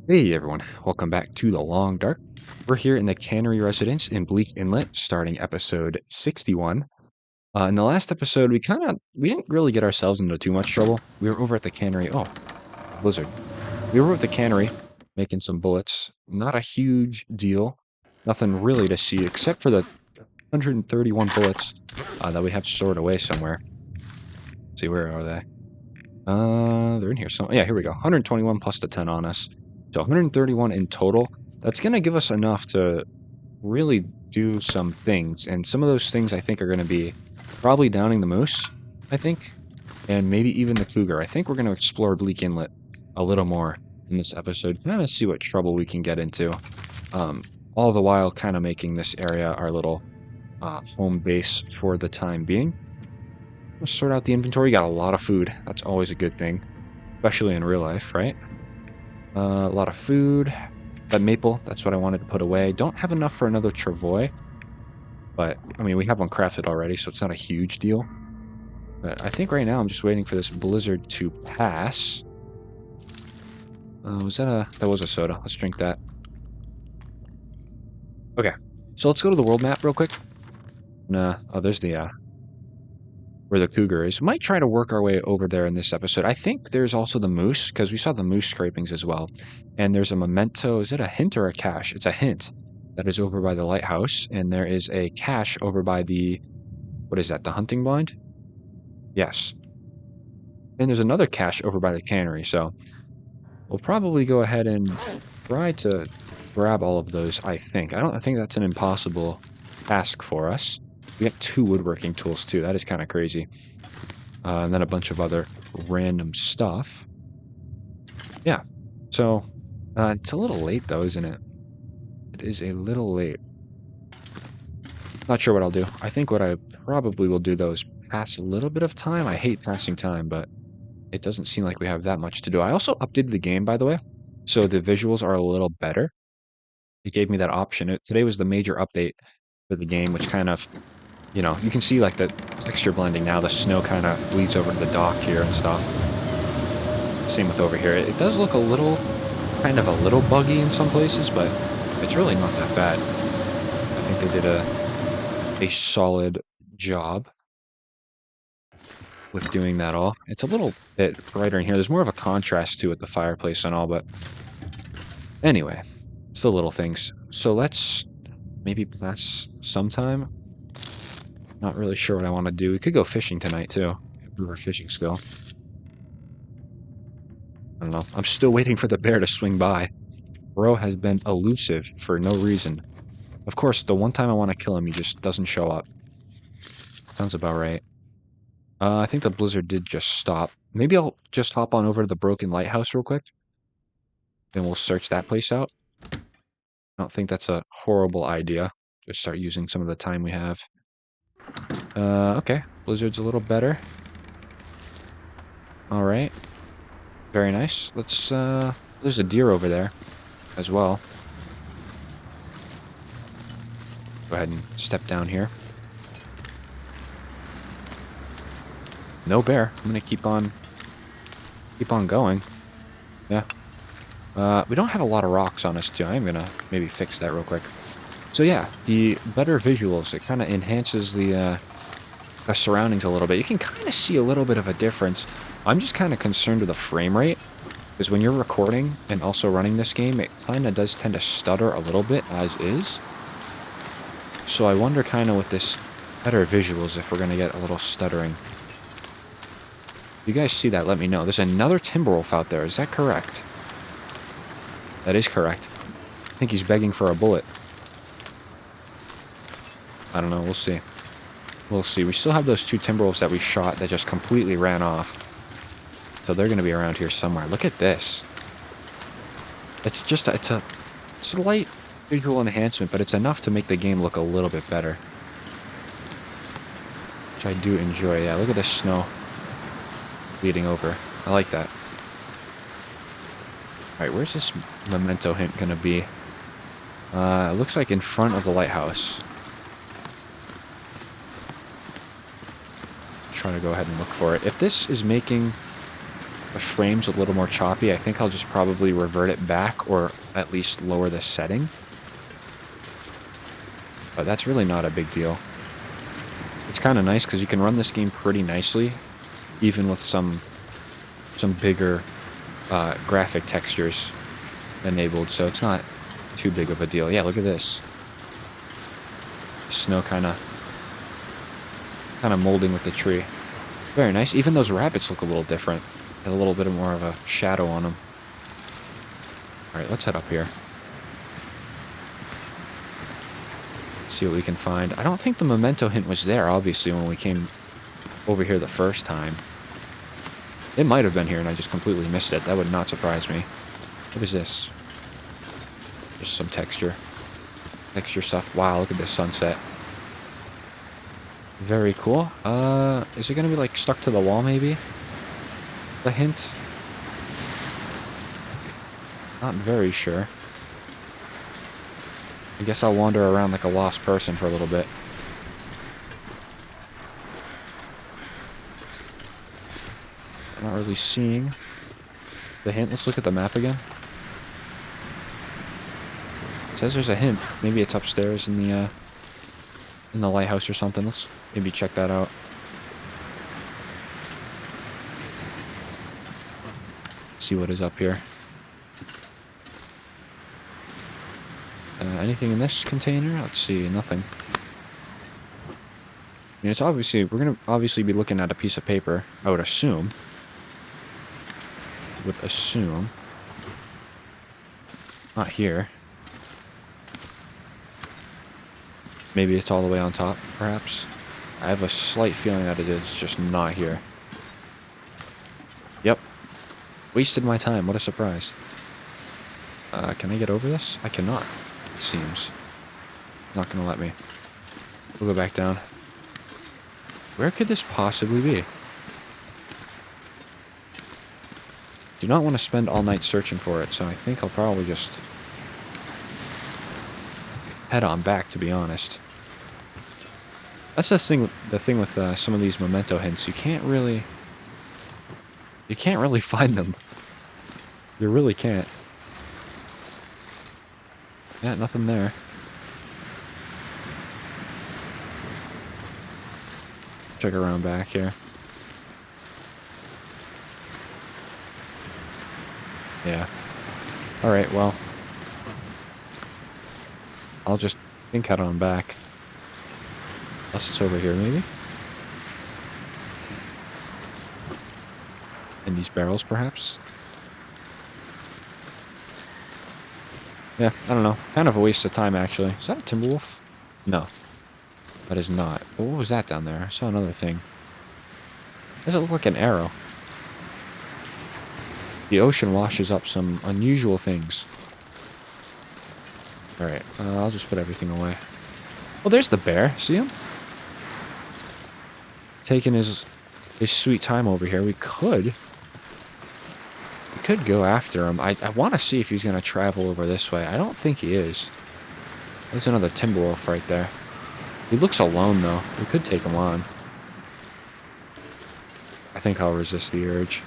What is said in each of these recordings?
Hey everyone, welcome back to The Long Dark. We're here in the Cannery Residence in Bleak Inlet, starting episode 61. In the last episode, we didn't really get ourselves into too much trouble. We were over at the cannery. Oh, blizzard. We were over at the cannery making some bullets. Not a huge deal. Nothing really to see except for the 131 bullets that we have stored away somewhere. Let's see, where are they? They're in here. So yeah, here we go. 121 plus the 10 on us. So 131 in total. That's going to give us enough to really do some things. And some of those things I think are going to be probably downing the moose, I think, and maybe even the cougar. I think we're going to explore Bleak Inlet a little more in this episode, kind of see what trouble we can get into. Um, all the while kind of making this area our little home base for the time being. We'll sort out the inventory. Got a lot of food. That's always a good thing, especially in real life, right? A lot of food. That maple, that's what I wanted to put away. Don't have enough for another travois. But, I mean, we have one crafted already, so it's not a huge deal. But I think right now I'm just waiting for this blizzard to pass. That was a soda. Let's drink that. Okay, so let's go to the world map real quick. Oh, there's the, where the cougar is. Might try to work our way over there in this episode. I think there's also the moose, because we saw the moose scrapings as well. And there's a memento. Is it a hint or a cache? It's a hint that is over by the lighthouse. And there is a cache over by the, what is that, the hunting blind? Yes. And there's another cache over by the cannery. So we'll probably go ahead and try to grab all of those, I think. I think that's an impossible task for us. We got 2 woodworking tools, too. That is kind of crazy. And then a bunch of other random stuff. Yeah. So, it's a little late, though, isn't it? It is a little late. Not sure what I'll do. I think what I probably will do, though, is pass a little bit of time. I hate passing time, but it doesn't seem like we have that much to do. I also updated the game, by the way, so the visuals are a little better. It gave me that option. Today was the major update for the game, which kind of, you can see like the texture blending now. The snow kind of bleeds over to the dock here and stuff. Same with over here. It does look kind of a little buggy in some places, but it's really not that bad. I think they did a solid job with doing that all. It's a little bit brighter in here. There's more of a contrast to it, the fireplace and all, but anyway, it's the little things. So let's maybe pass sometime. Not really sure what I want to do. We could go fishing tonight, too. Improve our fishing skill. I don't know. I'm still waiting for the bear to swing by. Bro has been elusive for no reason. Of course, the one time I want to kill him, he just doesn't show up. Sounds about right. I think the blizzard did just stop. Maybe I'll just hop on over to the broken lighthouse real quick. Then we'll search that place out. I don't think that's a horrible idea. Just start using some of the time we have. Okay. Blizzard's a little better. Alright. Very nice. Let's, there's a deer over there as well. Go ahead and step down here. No bear. I'm gonna keep on going. Yeah. We don't have a lot of rocks on us, too. I'm gonna maybe fix that real quick. So yeah, the better visuals, it kind of enhances the surroundings a little bit. You can kind of see a little bit of a difference. I'm just kind of concerned with the frame rate, because when you're recording and also running this game, it kind of does tend to stutter a little bit as is. So I wonder kind of with this better visuals if we're going to get a little stuttering. If you guys see that, let me know. There's another timber wolf out there. Is that correct? That is correct. I think he's begging for a bullet. I don't know. We'll see. We'll see. We still have those 2 timber wolves that we shot that just completely ran off. So they're going to be around here somewhere. Look at this. It's just it's a slight visual enhancement, but it's enough to make the game look a little bit better. Which I do enjoy. Yeah, look at the snow bleeding over. I like that. Alright, where's this memento hint going to be? It looks like in front of the lighthouse. Trying to go ahead and look for it. If this is making the frame's a little more choppy, I think I'll just probably revert it back or at least lower the setting. But that's really not a big deal. It's kind of nice because you can run this game pretty nicely, even with some bigger graphic textures enabled, so it's not too big of a deal. Yeah, look at this. Snow kind of molding with the tree. Very nice. Even those rabbits look a little different. A little bit more of a shadow on them. Alright, let's head up here. See what we can find. I don't think the memento hint was there, obviously, when we came over here the first time. It might have been here and I just completely missed it. That would not surprise me. What is this? Just some texture. Texture stuff. Wow, look at this sunset. Very cool. Is it going to be, like, stuck to the wall, maybe? The hint? Not very sure. I guess I'll wander around like a lost person for a little bit. I'm not really seeing the hint. Let's look at the map again. It says there's a hint. Maybe it's upstairs in the lighthouse or something. Let's maybe check that out. See what is up here. Anything in this container? Let's see, nothing. I mean, it's obviously, we're gonna obviously be looking at a piece of paper, I would assume. Not here. Maybe it's all the way on top, perhaps. I have a slight feeling that it is just not here. Yep. Wasted my time, what a surprise. Can I get over this? I cannot, it seems. Not gonna let me. We'll go back down. Where could this possibly be? Do not want to spend all night searching for it, so I think I'll probably just head on back, to be honest. That's the thing with some of these memento hints. You can't really find them. You really can't. Yeah, nothing there. Check around back here. Yeah. Alright, well. I'll just head on back. Unless it's over here, maybe? In these barrels, perhaps? Yeah, I don't know. Kind of a waste of time, actually. Is that a Timberwolf? No. That is not. But what was that down there? I saw another thing. Does it look like an arrow? The ocean washes up some unusual things. Alright, I'll just put everything away. Well, there's the bear. See him? Taking his sweet time over here. We could go after him. I want to see if he's going to travel over this way. I don't think he is. There's another Timberwolf right there. He looks alone, though. We could take him on. I think I'll resist the urge.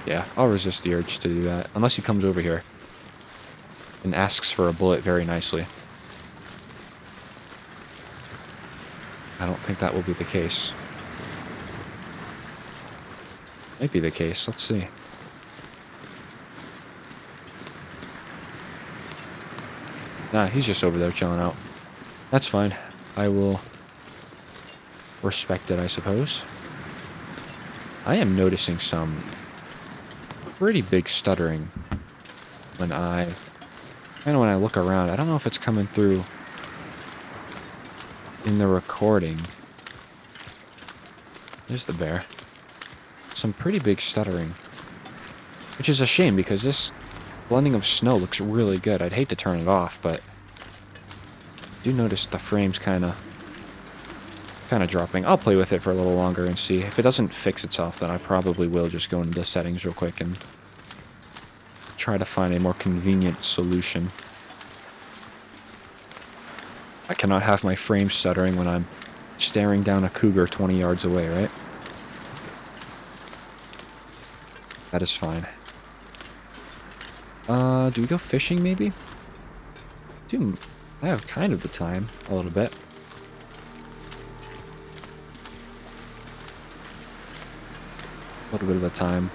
Yeah, I'll resist the urge to do that. Unless he comes over here and asks for a bullet very nicely. I don't think that will be the case. Might be the case. Let's see. Nah, he's just over there chilling out. That's fine. I will respect it, I suppose. I am noticing some pretty big stuttering when I look around. I don't know if it's coming through in the recording. There's the bear. Some pretty big stuttering. Which is a shame because this blending of snow looks really good. I'd hate to turn it off, but I do notice the frame's kind of dropping. I'll play with it for a little longer and see. If it doesn't fix itself, then I probably will just go into the settings real quick and try to find a more convenient solution. I cannot have my frame stuttering when I'm staring down a cougar 20 yards away, right? That is fine. Do we go fishing maybe? Dude, I have kind of the time, a little bit. A little bit of the time.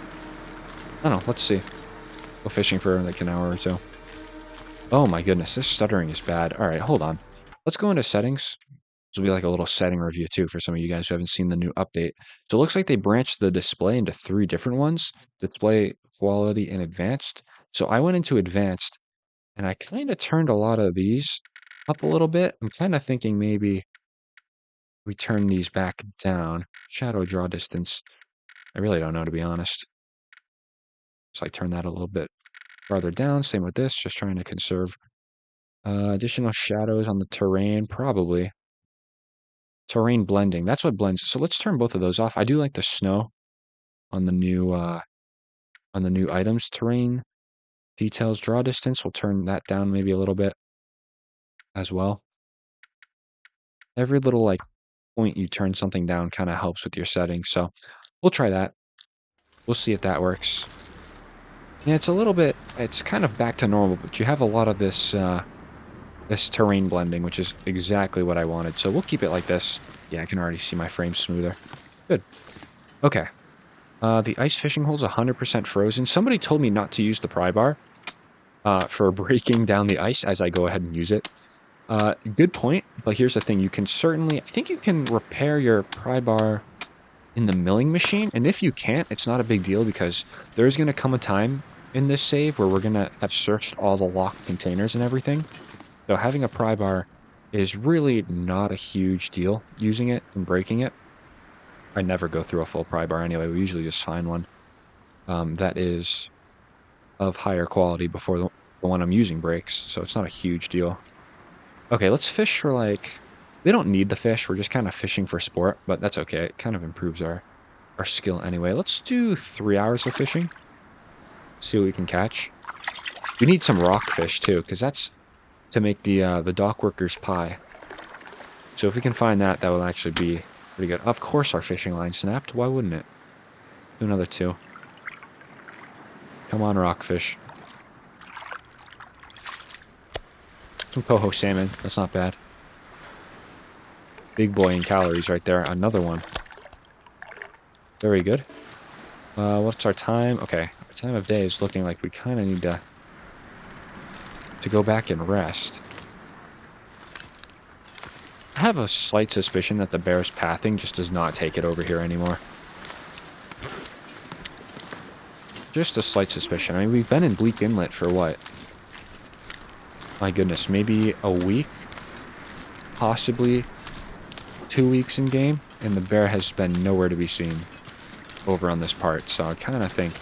I don't know, let's see. Go fishing for like an hour or so. Oh my goodness, this stuttering is bad. All right, hold on. Let's go into settings. This will be like a little setting review too for some of you guys who haven't seen the new update. So it looks like they branched the display into 3 different ones: display, quality, and advanced. So I went into advanced and I kind of turned a lot of these up a little bit. I'm kind of thinking maybe we turn these back down. Shadow draw distance. I really don't know, to be honest. So I turn that a little bit farther down. Same with this, just trying to conserve. Additional shadows on the terrain, probably. Terrain blending, that's what blends. So let's turn both of those off. I do like the snow on the new items. Terrain details, draw distance. We'll turn that down maybe a little bit as well. Every little like point you turn something down kind of helps with your settings. So we'll try that. We'll see if that works. Yeah, it's a little bit. It's kind of back to normal, but you have a lot of this this terrain blending, which is exactly what I wanted. So we'll keep it like this. Yeah, I can already see my frame smoother. Good. Okay. The ice fishing hole's 100% frozen. Somebody told me not to use the pry bar for breaking down the ice as I go ahead and use it. Good point, but here's the thing. You can certainly... I think you can repair your pry bar in the milling machine, and if you can't, it's not a big deal because there's going to come a time in this save where we're going to have searched all the locked containers and everything. So having a pry bar is really not a huge deal using it and breaking it. I never go through a full pry bar anyway. We usually just find one that is of higher quality before the one I'm using breaks, so it's not a huge deal. Okay, let's fish for like... We don't need the fish, we're just kind of fishing for sport, but that's okay. It kind of improves our skill anyway. Let's do 3 hours of fishing. See what we can catch. We need some rockfish too, because that's to make the dock workers pie. So if we can find that, that will actually be pretty good. Of course our fishing line snapped. Why wouldn't it? Do another 2. Come on, rockfish. Some coho salmon. That's not bad. Big boy in calories right there. Another one. Very good. What's our time? Okay, our time of day is looking like we kind of need to go back and rest. I have a slight suspicion that the bear's pathing just does not take it over here anymore. Just a slight suspicion. I mean, we've been in Bleak Inlet for what? My goodness, maybe a week? Possibly 2 weeks in game? And the bear has been nowhere to be seen over on this part, so I kind of think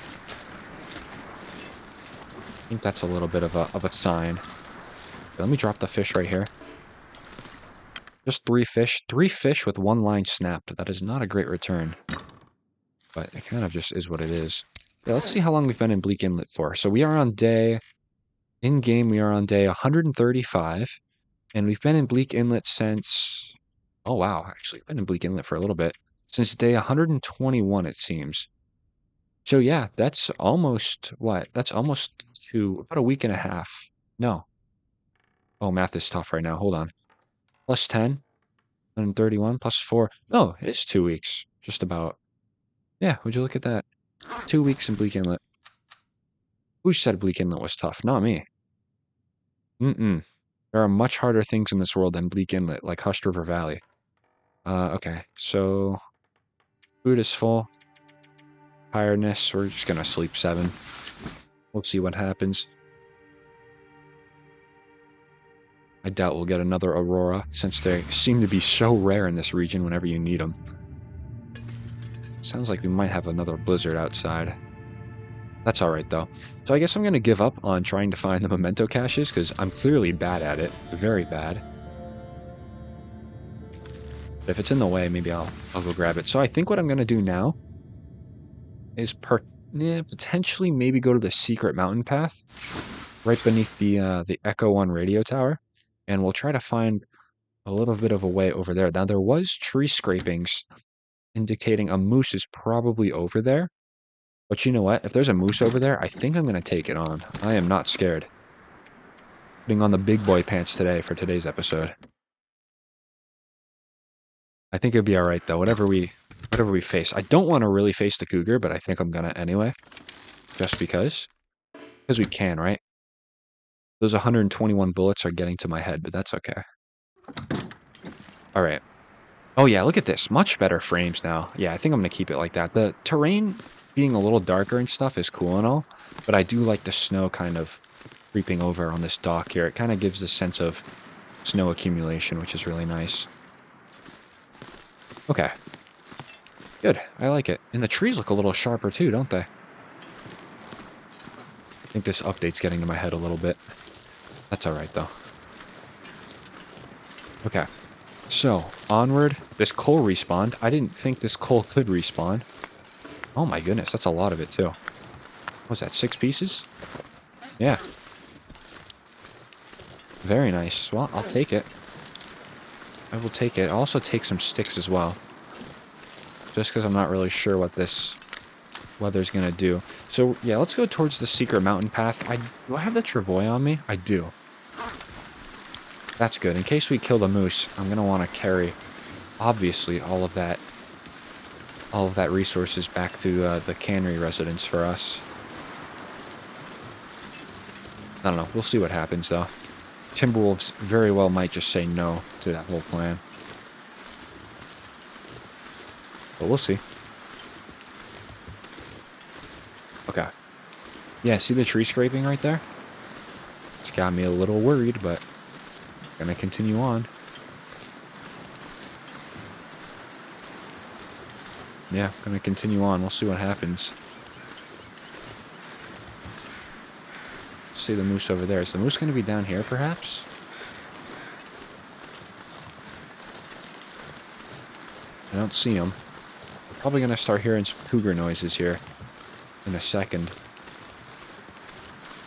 that's a little bit of a sign. Okay, let me drop the fish right here. Just 3 fish. 3 fish with 1 line snapped. That is not a great return. But it kind of just is what it is. Yeah, let's see how long we've been in Bleak Inlet for. So we are on day... In-game, we are on day 135. And we've been in Bleak Inlet since... Oh, wow. Actually, we've been in Bleak Inlet for a little bit. Since day 121, it seems. So yeah, that's almost... What? That's almost to about a week and a half. No. Oh, math is tough right now. Hold on. Plus 10. 131 plus 4. No, it is 2 weeks. Just about. Yeah, would you look at that? 2 weeks in Bleak Inlet. Who said Bleak Inlet was tough? Not me. Mm-mm. There are much harder things in this world than Bleak Inlet, like Hushed River Valley. Okay, so... Food is full. Tiredness, we're just gonna sleep 7. We'll see what happens. I doubt we'll get another Aurora, since they seem to be so rare in this region whenever you need them. Sounds like we might have another blizzard outside. That's alright, though. So I guess I'm going to give up on trying to find the memento caches, because I'm clearly bad at it. Very bad. But if it's in the way, maybe I'll go grab it. So I think what I'm going to do now is potentially maybe go to the secret mountain path right beneath the Echo 1 radio tower, and we'll try to find a little bit of a way over there. Now, there was tree scrapings indicating a moose is probably over there. But you know what? If there's a moose over there, I think I'm going to take it on. I am not scared. Putting on the big boy pants today for today's episode. I think it'll be all right, though, whatever we face. I don't want to really face the cougar, but I think I'm going to anyway. Just because. Because we can, right? Those 121 bullets are getting to my head, but that's okay. All right. Oh, yeah, look at this. Much better frames now. Yeah, I think I'm going to keep it like that. The terrain being a little darker and stuff is cool and all, but I do like the snow kind of creeping over on this dock here. It kind of gives this sense of snow accumulation, which is really nice. Okay. Good. I like it. And the trees look a little sharper too, don't they? I think this update's getting to my head a little bit. That's all right, though. Okay. So, onward. This coal respawned. I didn't think this coal could respawn. Oh my goodness, that's a lot of it too. What was that, 6 pieces? Yeah. Very nice. Well, I'll take it. I will take it. I'll also take some sticks as well. Just because I'm not really sure what this weather's going to do. So, yeah, let's go towards the secret mountain path. Do I have the travois on me? I do. That's good. In case we kill the moose, I'm going to want to carry, obviously, all of that resources back to the cannery residence for us. I don't know. We'll see what happens, though. Timberwolves very well might just say no to that whole plan. But we'll see. Okay. Yeah, see the tree scraping right there? It's got me a little worried, but I'm gonna continue on. Yeah, gonna continue on. We'll see what happens. See the moose over there. Is the moose gonna be down here, perhaps? I don't see him. We're probably gonna start hearing some cougar noises here in a second.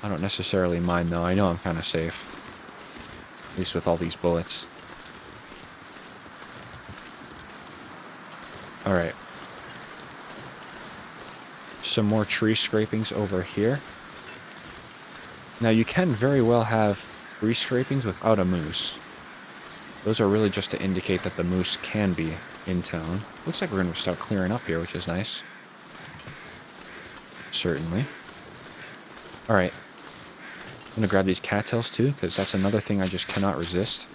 I don't necessarily mind, though. I know I'm kind of safe. At least with all these bullets. Alright. Some more tree scrapings over here. Now, you can very well have tree scrapings without a moose. Those are really just to indicate that the moose can be in town. Looks like we're going to start clearing up here, which is nice. Certainly. Alright. I'm going to grab these cattails too, because that's another thing I just cannot resist.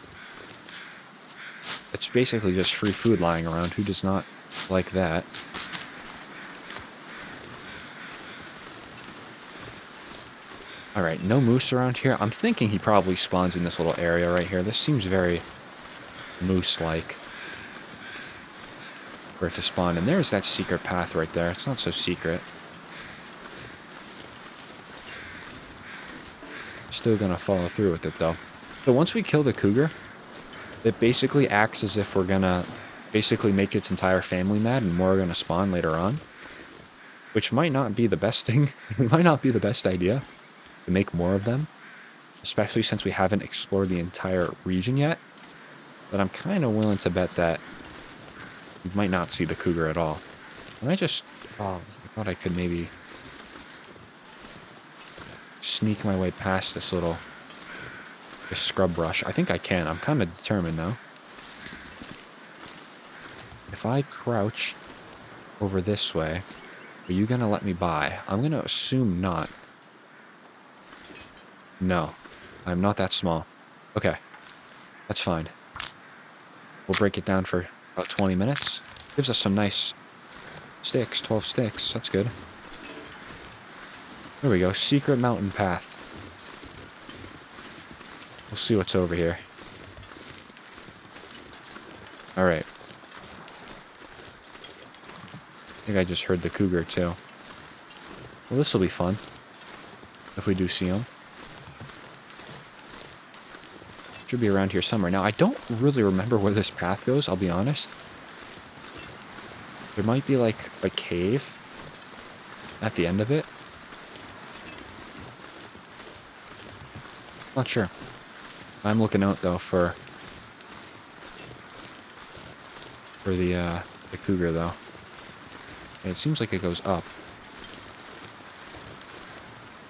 It's basically just free food lying around. Who does not like that? Alright, no moose around here. I'm thinking he probably spawns in this little area right here. This seems very moose-like for it to spawn. And there's that secret path right there. It's not so secret. Still gonna follow through with it, though. So once we kill the cougar, it basically acts as if we're gonna basically make its entire family mad and more are gonna spawn later on. Which might not be the best thing. It might not be the best idea to make more of them. Especially since we haven't explored the entire region yet. But I'm kind of willing to bet that we might not see the cougar at all. And I thought I could maybe sneak my way past this scrub brush. I think I can. I'm kind of determined now. If I crouch over this way, are you going to let me by? I'm going to assume not. No. I'm not that small. Okay. That's fine. We'll break it down for about 20 minutes. Gives us some nice sticks. 12 sticks. That's good. There we go. Secret mountain path. We'll see what's over here. Alright. I think I just heard the cougar, too. Well, this will be fun. If we do see him. Should be around here somewhere. Now, I don't really remember where this path goes, I'll be honest. There might be, like, a cave at the end of it. Not sure. I'm looking out, though, for the cougar, though. And it seems like it goes up.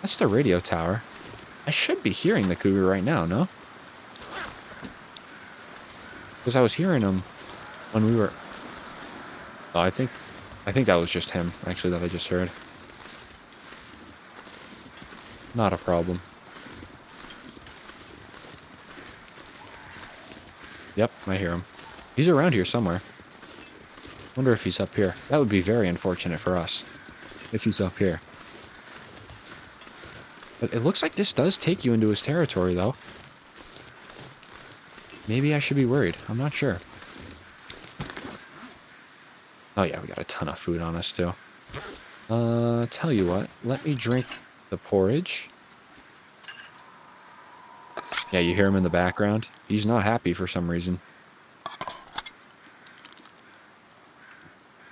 That's the radio tower. I should be hearing the cougar right now, no? Because I was hearing him when we were... Oh, I think that was just him, actually, that I just heard. Not a problem. Yep, I hear him. He's around here somewhere. Wonder if he's up here. That would be very unfortunate for us if he's up here. But it looks like this does take you into his territory, though. Maybe I should be worried. I'm not sure. Oh yeah, we got a ton of food on us, too. Tell you what. Let me drink the porridge. Yeah, you hear him in the background? He's not happy for some reason.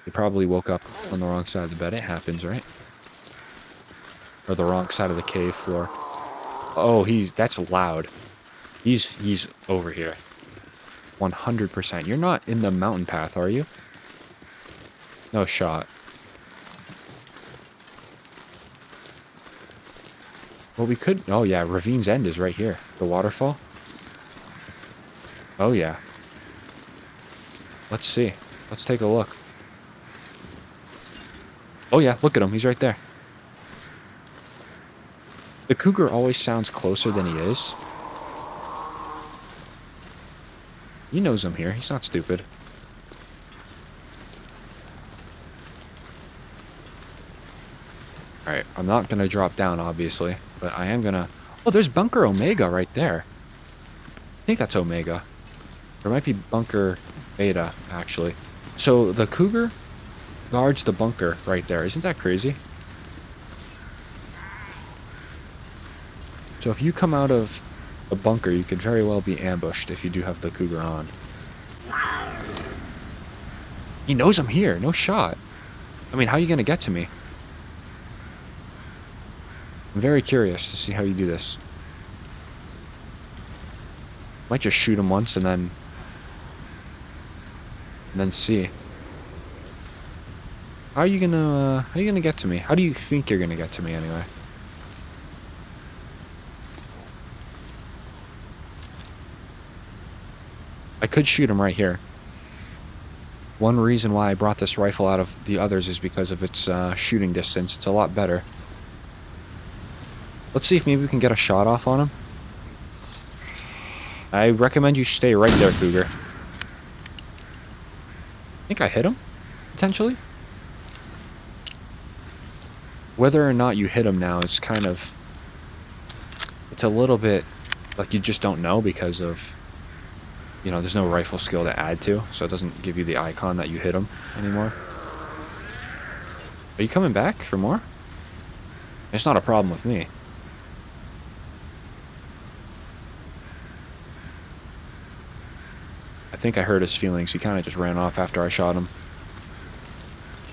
He probably woke up on the wrong side of the bed. It happens, right? Or the wrong side of the cave floor. Oh, that's loud. He's over here. 100%. You're not in the mountain path, are you? No shot. Well, we could... Oh, yeah. Ravine's End is right here. The waterfall. Oh, yeah. Let's see. Let's take a look. Oh, yeah. Look at him. He's right there. The cougar always sounds closer than he is. He knows I'm here. He's not stupid. Alright, I'm not going to drop down, obviously. But I am going to... Oh, there's Bunker Omega right there. I think that's Omega. There might be Bunker Beta, actually. So, the cougar guards the bunker right there. Isn't that crazy? So if you come out of a bunker, you could very well be ambushed if you do have the cougar on. He knows I'm here. No shot. I mean, how are you going to get to me? I'm very curious to see how you do this. Might just shoot him once and then see. How are you gonna get to me? How do you think you're gonna get to me anyway? I could shoot him right here. One reason why I brought this rifle out of the others is because of its shooting distance. It's a lot better. Let's see if maybe we can get a shot off on him. I recommend you stay right there, Cougar. I think I hit him, potentially. Whether or not you hit him now, it's kind of... It's a little bit like you just don't know because of... You know, there's no rifle skill to add to, so it doesn't give you the icon that you hit him anymore. Are you coming back for more? It's not a problem with me. I think I hurt his feelings. He kind of just ran off after I shot him.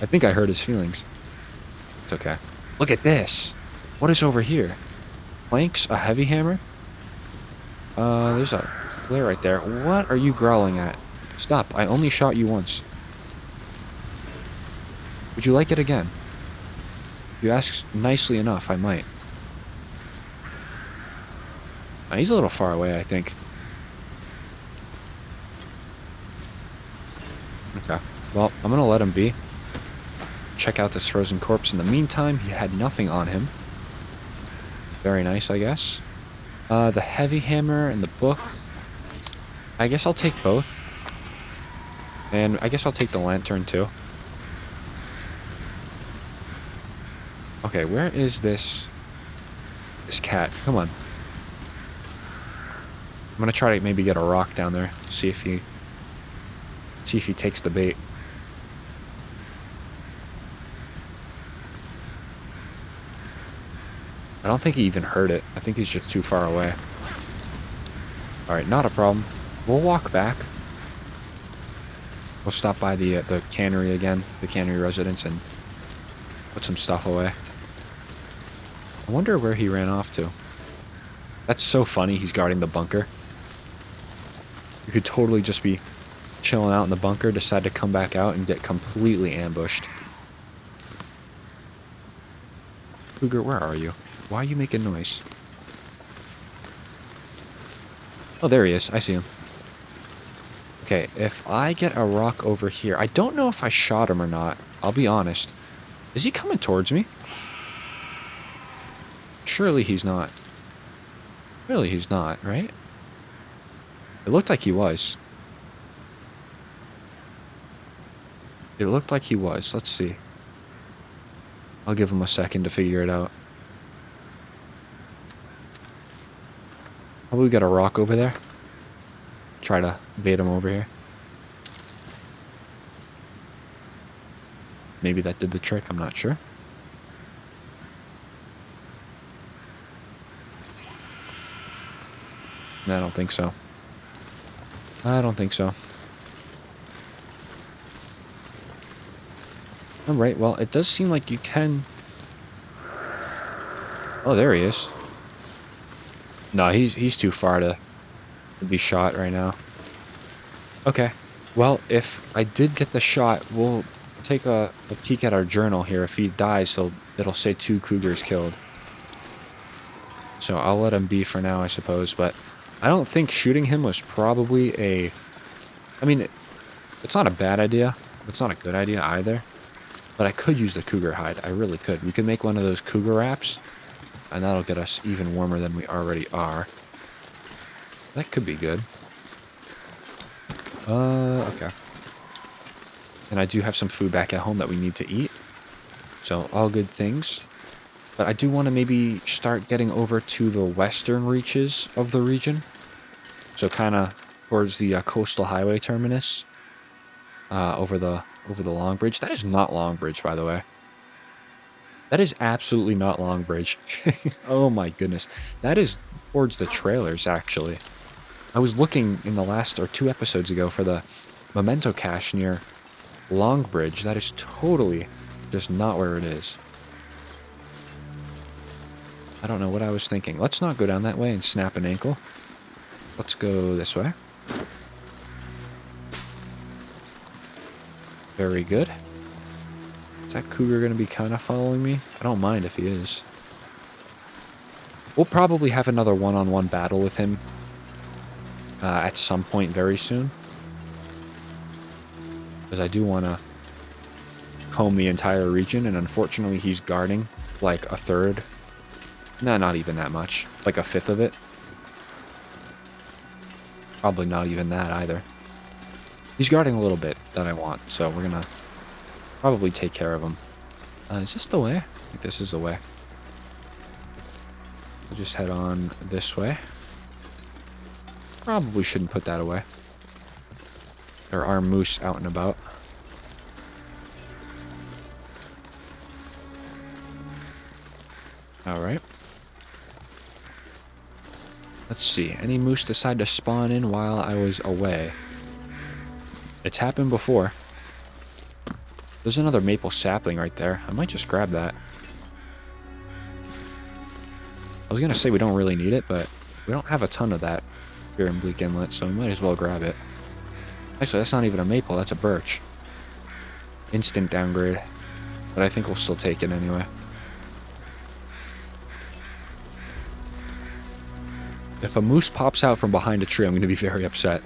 I think I hurt his feelings. It's okay. Look at this. What is over here? Planks? A heavy hammer? There's a flare right there. What are you growling at? Stop. I only shot you once. Would you like it again? If you ask nicely enough, I might. He's a little far away, I think. Okay. Well, I'm gonna let him be. Check out this frozen corpse. In the meantime, he had nothing on him. Very nice, I guess. The heavy hammer and the book. I guess I'll take both. And I guess I'll take the lantern, too. Okay, where is this cat? Come on. I'm gonna try to maybe get a rock down there. See if he takes the bait. I don't think he even heard it. I think he's just too far away. Alright, not a problem. We'll walk back. We'll stop by the cannery again, the cannery residence, and put some stuff away. I wonder where he ran off to. That's so funny, he's guarding the bunker. You could totally just be chilling out in the bunker, decide to come back out and get completely ambushed. Cougar, where are you? Why are you making noise? Oh, there he is. I see him. Okay, if I get a rock over here... I don't know if I shot him or not. I'll be honest. Is he coming towards me? Surely he's not. Really, he's not, right? It looked like he was. It looked like he was. Let's see. I'll give him a second to figure it out. Probably got a rock over there. Try to bait him over here. Maybe that did the trick, I'm not sure. No, I don't think so. I don't think so. Alright, well, it does seem like you can... Oh, there he is. No, he's too far to be shot right now. Okay. Well, if I did get the shot, we'll take a peek at our journal here. If he dies, it'll say 2 cougars killed. So I'll let him be for now, I suppose. But I don't think shooting him was probably a... I mean, it's not a bad idea. It's not a good idea either. But I could use the cougar hide. I really could. We could make one of those cougar wraps. And that'll get us even warmer than we already are. That could be good. Okay. And I do have some food back at home that we need to eat. So, all good things. But I do want to maybe start getting over to the western reaches of the region. So, kind of towards the coastal highway terminus. Over the Long Bridge. That is not Long Bridge, by the way. That is absolutely not Long Bridge. Oh my goodness. That is towards the trailers, actually. I was looking in the last, or 2 episodes ago, for the memento cache near Long Bridge. That is totally just not where it is. I don't know what I was thinking. Let's not go down that way and snap an ankle. Let's go this way. Very good. Is that cougar going to be kind of following me? I don't mind if he is. We'll probably have another one-on-one battle with him at some point very soon. Because I do want to comb the entire region, and unfortunately he's guarding like a third. No, not even that much. Like a fifth of it. Probably not even that either. He's guarding a little bit that I want, so we're going to probably take care of him. Is this the way? I think this is the way. We'll just head on this way. Probably shouldn't put that away. There are moose out and about. Alright. Let's see. Any moose decide to spawn in while I was away? It's happened before. There's another maple sapling right there. I might just grab that. I was going to say we don't really need it, but we don't have a ton of that here in Bleak Inlet, so we might as well grab it. Actually, that's not even a maple, that's a birch. Instant downgrade. But I think we'll still take it anyway. If a moose pops out from behind a tree, I'm going to be very upset.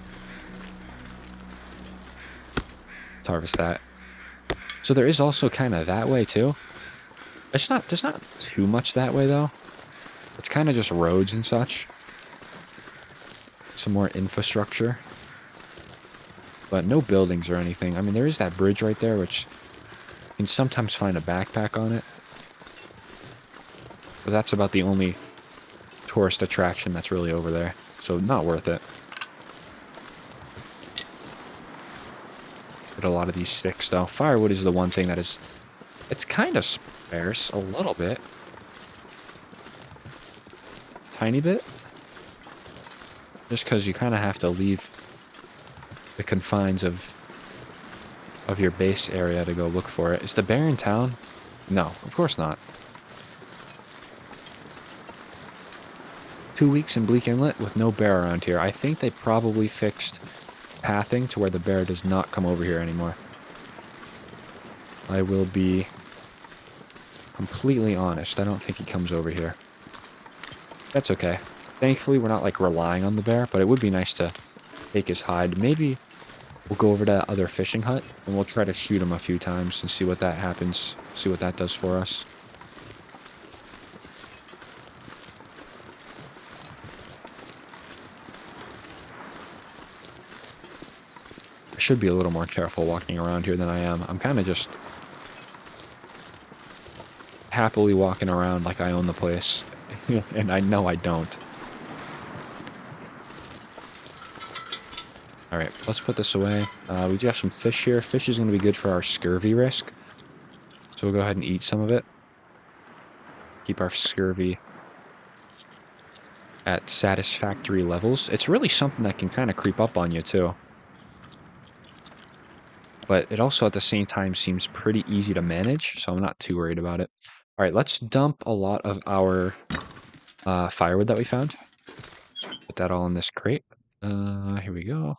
Let's harvest that. So there is also kind of that way too. There's not too much that way though. It's kind of just roads and such. Some more infrastructure. But no buildings or anything. I mean, there is that bridge right there, which you can sometimes find a backpack on it. But that's about the only tourist attraction that's really over there. So not worth it. Get a lot of these sticks though. Firewood is the one thing that is... It's kind of sparse a little bit. Tiny bit. Just because you kind of have to leave the confines of your base area to go look for it. Is the bear in town? No, of course not. 2 weeks in Bleak Inlet with no bear around here. I think they probably fixed pathing to where the bear does not come over here anymore. I will be completely honest, I don't think he comes over here. That's okay. Thankfully, we're not, like, relying on the bear, but it would be nice to take his hide. Maybe we'll go over to that other fishing hut, and we'll try to shoot him a few times and see what that happens. See what that does for us. I should be a little more careful walking around here than I am. I'm kind of just happily walking around like I own the place. And I know I don't. Alright, let's put this away. We do have some fish here. Fish is going to be good for our scurvy risk. So we'll go ahead and eat some of it. Keep our scurvy at satisfactory levels. It's really something that can kind of creep up on you, too. But it also, at the same time, seems pretty easy to manage, so I'm not too worried about it. Alright, let's dump a lot of our firewood that we found. Put that all in this crate. Here we go.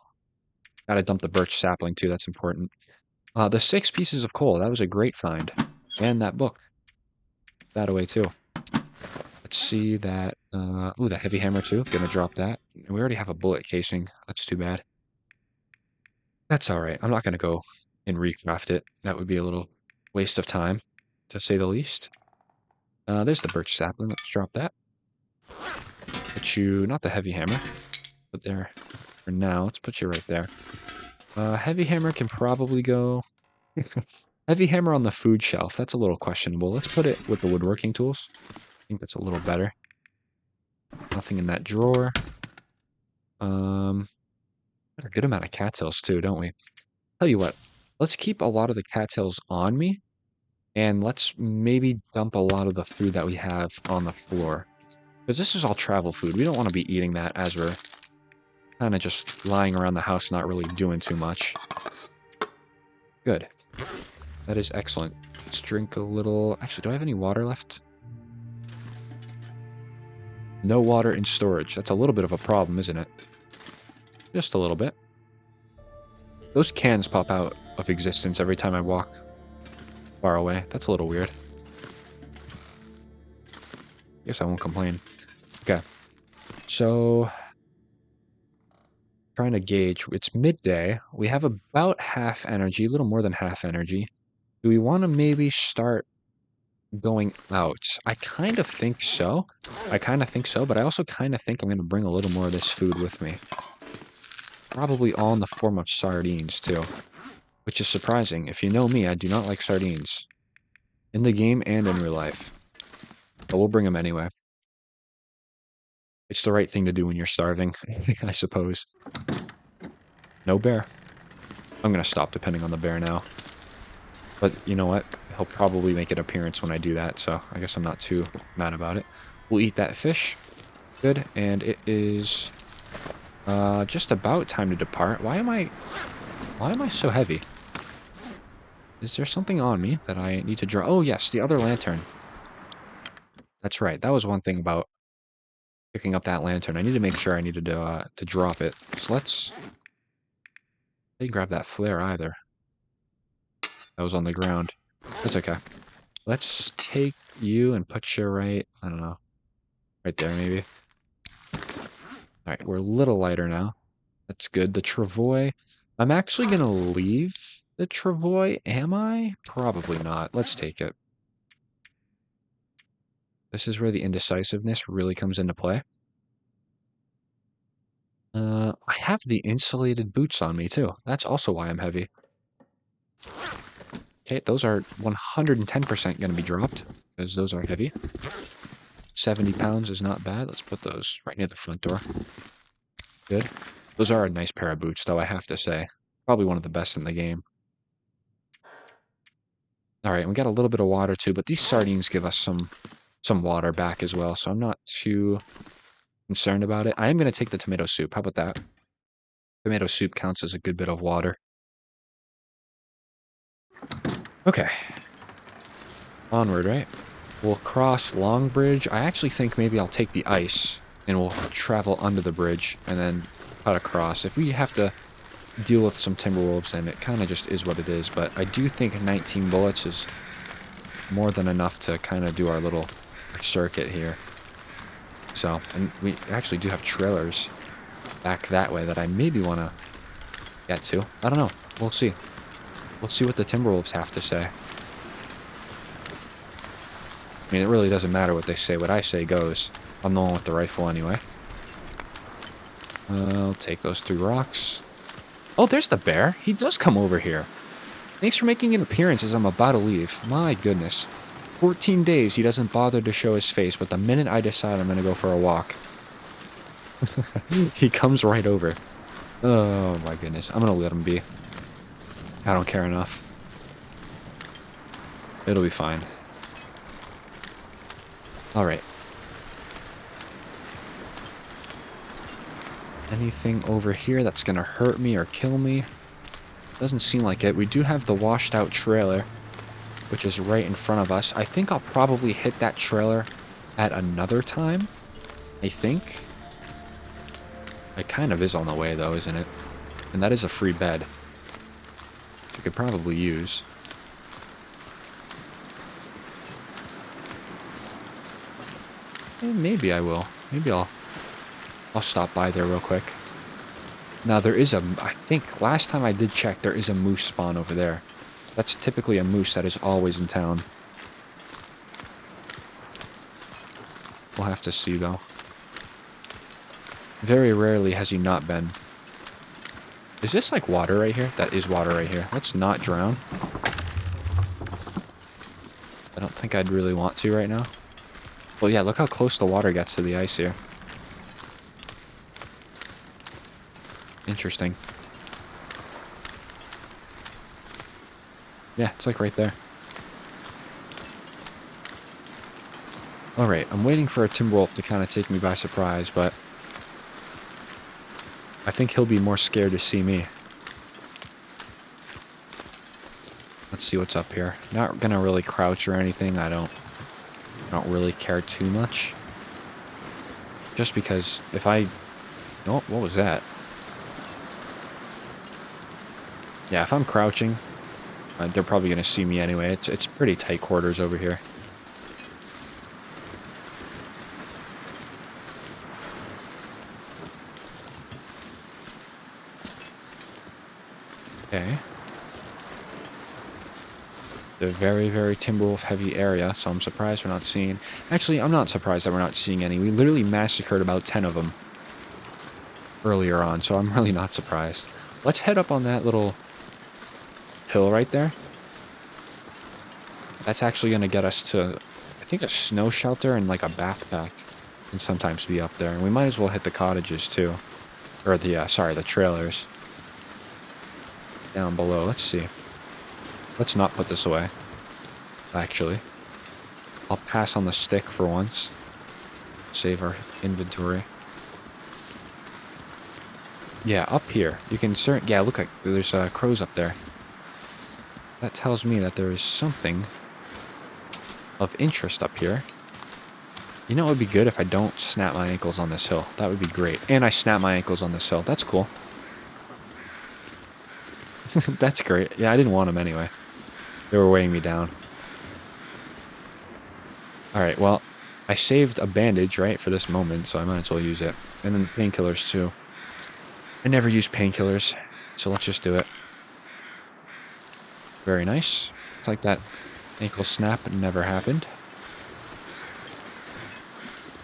Gotta dump the birch sapling, too. That's important. The 6 pieces of coal. That was a great find. And that book. That away, too. Let's see that. Ooh, the heavy hammer, too. Gonna drop that. We already have a bullet casing. That's too bad. That's alright. I'm not gonna go and recraft it. That would be a little waste of time, to say the least. There's the birch sapling. Let's drop that. Put you... Not the heavy hammer. Put there for now. Let's put you right there. Heavy hammer can probably go... Heavy hammer on the food shelf. That's a little questionable. Let's put it with the woodworking tools. I think that's a little better. Nothing in that drawer. Got a good amount of cattails too, don't we? Tell you what. Let's keep a lot of the cattails on me. And let's maybe dump a lot of the food that we have on the floor. Because this is all travel food. We don't want to be eating that as we're kind of just lying around the house, not really doing too much. Good. That is excellent. Let's drink a little... Actually, do I have any water left? No water in storage. That's a little bit of a problem, isn't it? Just a little bit. Those cans pop out of existence every time I walk far away. That's a little weird. Guess I won't complain. Okay. So... Trying to gauge. It's midday. We have about half energy, a little more than half energy. Do we want to maybe start going out? I kind of think so. But I also kind of think I'm going to bring a little more of this food with me. Probably all in the form of sardines, too. Which is surprising. If you know me, I do not like sardines. In the game and in real life. But we'll bring them anyway. It's the right thing to do when you're starving, I suppose. No bear. I'm going to stop depending on the bear now. But you know what? He'll probably make an appearance when I do that, so I guess I'm not too mad about it. We'll eat that fish. Good. And it is just about time to depart. Why am I so heavy? Is there something on me that I need to draw? Oh, yes, the other lantern. That's right. That was one thing about picking up that lantern. I need to make sure I needed to drop it. So let's... I didn't grab that flare either. That was on the ground. That's okay. Let's take you and put you right... I don't know. Right there, maybe. Alright, we're a little lighter now. That's good. The travois... I'm actually going to leave the travois, am I? Probably not. Let's take it. This is where the indecisiveness really comes into play. I have the insulated boots on me, too. That's also why I'm heavy. Okay, those are 110% going to be dropped, because those are heavy. 70 pounds is not bad. Let's put those right near the front door. Good. Those are a nice pair of boots, though, I have to say. Probably one of the best in the game. Alright, we got a little bit of water, too, but these sardines give us some water back as well, so I'm not too concerned about it. I am going to take the tomato soup. How about that? Tomato soup counts as a good bit of water. Okay. Onward, right? We'll cross Long Bridge. I actually think maybe I'll take the ice, and we'll travel under the bridge, and then cut across. If we have to deal with some timber wolves, then it kind of just is what it is, but I do think 19 bullets is more than enough to kind of do our little circuit here. So, and we actually do have trailers back that way that I maybe want to get to. I don't know. We'll see. We'll see what the Timberwolves have to say. I mean, it really doesn't matter what they say. What I say goes. I'm the one with the rifle anyway. I'll take those 3 rocks. Oh, there's the bear. He does come over here. Thanks for making an appearance as I'm about to leave. My goodness. 14 days he doesn't bother to show his face, but the minute I decide I'm going to go for a walk, he comes right over. Oh my goodness. I'm going to let him be. I don't care enough. It'll be fine. Alright. Anything over here that's going to hurt me or kill me? Doesn't seem like it. We do have the washed out trailer, which is right in front of us. I think I'll probably hit that trailer at another time. I think. It kind of is on the way though, isn't it? And that is a free bed. Which you could probably use. And maybe I will. Maybe I'll stop by there real quick. Now there is I think last time I did check, there is a moose spawn over there. That's typically a moose that is always in town. We'll have to see though. Very rarely has he not been. Is this like water right here? That is water right here. Let's not drown. I don't think I'd really want to right now. Well, yeah, look how close the water gets to the ice here. Interesting. Yeah, it's like right there. Alright, I'm waiting for a Timberwolf to kind of take me by surprise, but I think he'll be more scared to see me. Let's see what's up here. Not gonna really crouch or anything. I don't really care too much. Just because if I... Oh, what was that? Yeah, if I'm crouching, they're probably gonna see me anyway. It's pretty tight quarters over here. Okay. The very, very Timberwolf heavy area, so I'm surprised we're not seeing... Actually, I'm not surprised that we're not seeing any. We literally massacred about 10 of them earlier on, so I'm really not surprised. Let's head up on that little hill right there. That's actually going to get us to, I think, a snow shelter and like a backpack can sometimes be up there. And we might as well hit the cottages too. Or the, sorry, the trailers. Down below. Let's see. Let's not put this away. Actually. I'll pass on the stick for once. Save our inventory. Yeah, up here. You can yeah, look, like there's crows up there. That tells me that there is something of interest up here. You know, it would be good if I don't snap my ankles on this hill. That would be great. And I snap my ankles on this hill. That's cool. That's great. Yeah, I didn't want them anyway. They were weighing me down. Alright, well, I saved a bandage, right, for this moment, so I might as well use it. And then painkillers, too. I never use painkillers, so let's just do it. Very nice. It's like that ankle snap never happened.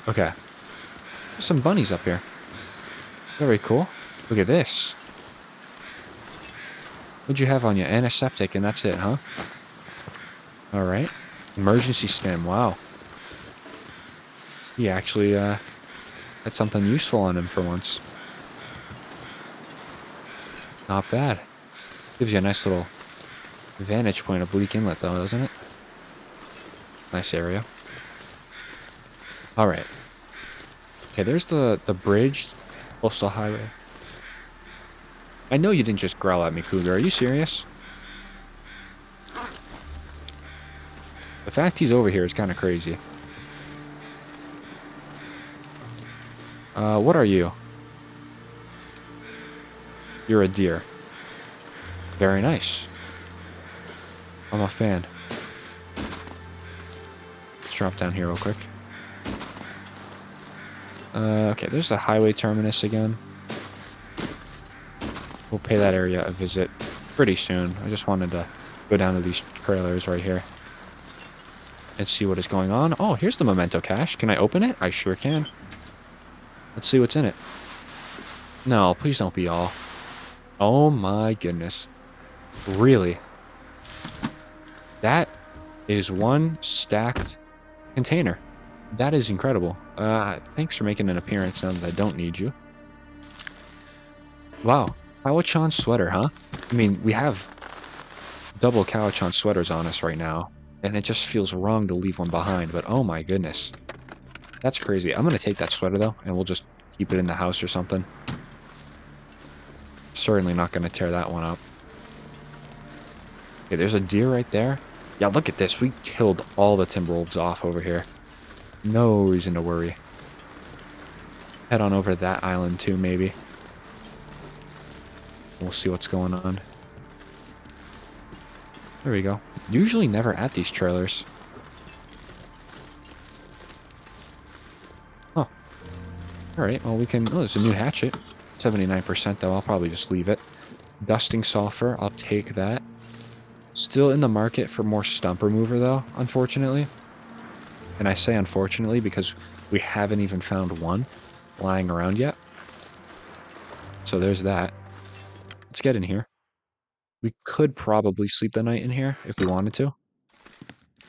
Okay. There's some bunnies up here. Very cool. Look at this. What'd you have on you? Antiseptic, and that's it, huh? Alright. Emergency stem, wow. He actually, had something useful on him for once. Not bad. Gives you a nice little vantage point of Bleak Inlet, though, doesn't it? Nice area. Alright. Okay, there's the bridge. Coastal highway. I know you didn't just growl at me, Cougar. Are you serious? The fact he's over here is kind of crazy. What are you? You're a deer. Very nice. I'm a fan. drop down here real quick. Okay, there's the highway terminus again. We'll pay that area a visit pretty soon. I just wanted to go down to these trailers right here and see what is going on. Oh, here's the memento cache. Can I open it? I sure can. Let's see what's in it. No, please don't be all. Oh my goodness. Really? That is one stacked container. That is incredible. Thanks for making an appearance now that I don't need you. Wow. Kawachan sweater, huh? I mean, we have double Kawachan sweaters on us right now, and it just feels wrong to leave one behind, but oh my goodness. That's crazy. I'm going to take that sweater, though, and we'll just keep it in the house or something. Certainly not going to tear that one up. Okay, there's a deer right there. Yeah, look at this. We killed all the timberwolves off over here. No reason to worry. Head on over to that island, too, maybe. We'll see what's going on. There we go. Usually never at these trailers. Oh. Alright, well we can... Oh, there's a new hatchet. 79% though, I'll probably just leave it. Dusting sulfur, I'll take that. Still in the market for more stump remover though, unfortunately. And I say unfortunately because we haven't even found one lying around yet. So there's that. Let's get in here. We could probably sleep the night in here if we wanted to.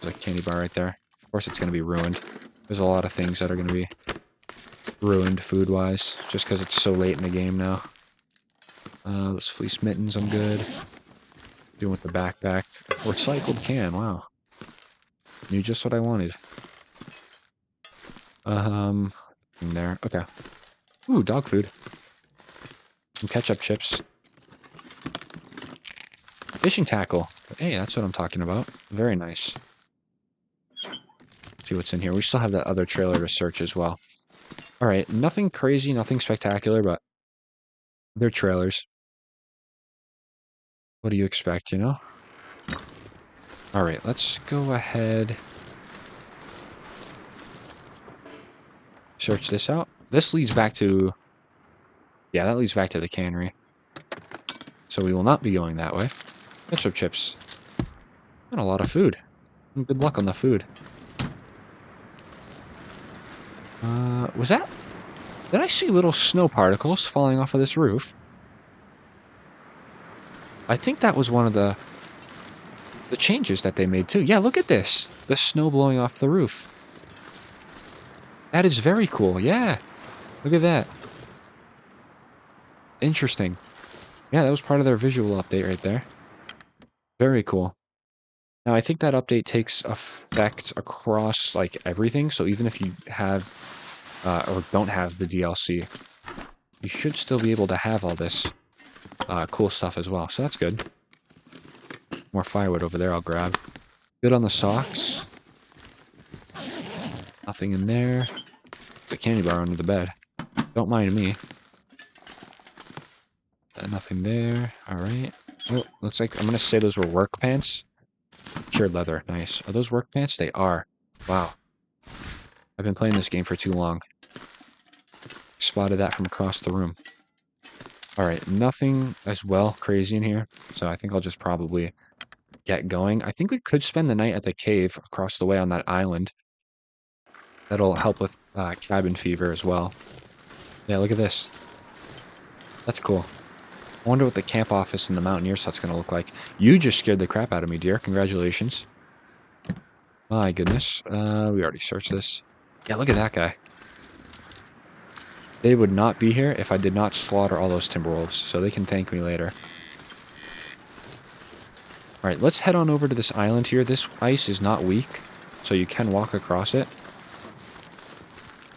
There's a candy bar right there. Of course it's going to be ruined. There's a lot of things that are going to be ruined food-wise, just because it's so late in the game now. Those fleece mittens, I'm good. Doing with the backpack. Recycled can, wow. Knew just what I wanted. In there, okay. Ooh, dog food. Some ketchup chips. Fishing tackle. Hey, that's what I'm talking about. Very nice. Let's see what's in here. We still have that other trailer to search as well. Alright, nothing crazy, nothing spectacular, but they're trailers. What do you expect, you know? Alright, let's go ahead. Search this out. This leads back to... Yeah, that leads back to the cannery. So we will not be going that way. Ketchup chips. And a lot of food. Good luck on the food. Was that... Did I see little snow particles falling off of this roof? I think that was one of the changes that they made too. Yeah, look at this. The snow blowing off the roof. That is very cool. Yeah. Look at that. Interesting. Yeah, that was part of their visual update right there. Very cool. Now, I think that update takes effect across, like, everything. So even if you have, or don't have the DLC, you should still be able to have all this cool stuff as well. So that's good. More firewood over there I'll grab. Good on the socks. Nothing in there. The candy bar under the bed. Don't mind me. Nothing there. Alright. Oh, looks like I'm going to say those were work pants. Cured leather. Nice. Are those work pants? They are. Wow. I've been playing this game for too long. Spotted that from across the room. Alright, nothing as well crazy in here. So I think I'll just probably get going. I think we could spend the night at the cave across the way on that island. That'll help with cabin fever as well. Yeah, look at this. That's cool. I wonder what the camp office in the Mountaineers hut's going to look like. You just scared the crap out of me, dear. Congratulations. My goodness. We already searched this. Yeah, look at that guy. They would not be here if I did not slaughter all those timberwolves, so they can thank me later. Alright, let's head on over to this island here. This ice is not weak, so you can walk across it.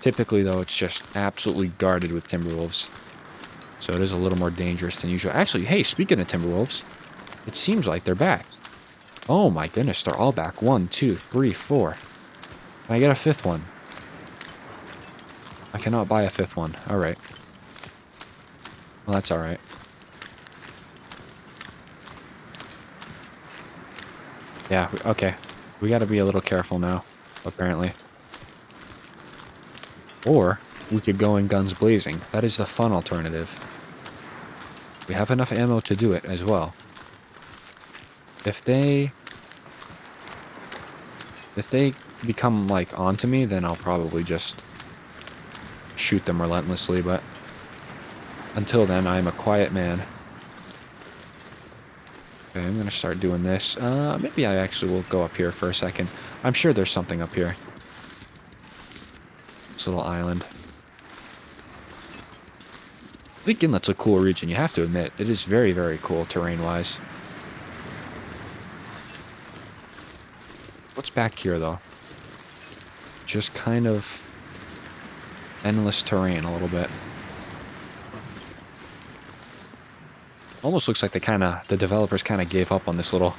Typically, though, it's just absolutely guarded with timberwolves. So it is a little more dangerous than usual. Actually, hey, speaking of timberwolves, it seems like they're back. Oh my goodness, they're all back. 1, 2, 3, 4. Can I get a fifth one? I cannot buy a fifth one. Alright. Well, that's alright. Yeah, okay. We gotta be a little careful now. apparently. Or we could go in guns blazing. That is the fun alternative. We have enough ammo to do it as well. If they become, like, onto me, then I'll probably just shoot them relentlessly, but until then, I'm a quiet man. Okay, I'm gonna start doing this. Maybe I actually will go up here for a second. I'm sure there's something up here. This little island. Bleak Inlet's a cool region, you have to admit. It is very, very cool terrain-wise. What's back here, though? Just kind of endless terrain a little bit. Almost looks like the developers kind of gave up on this little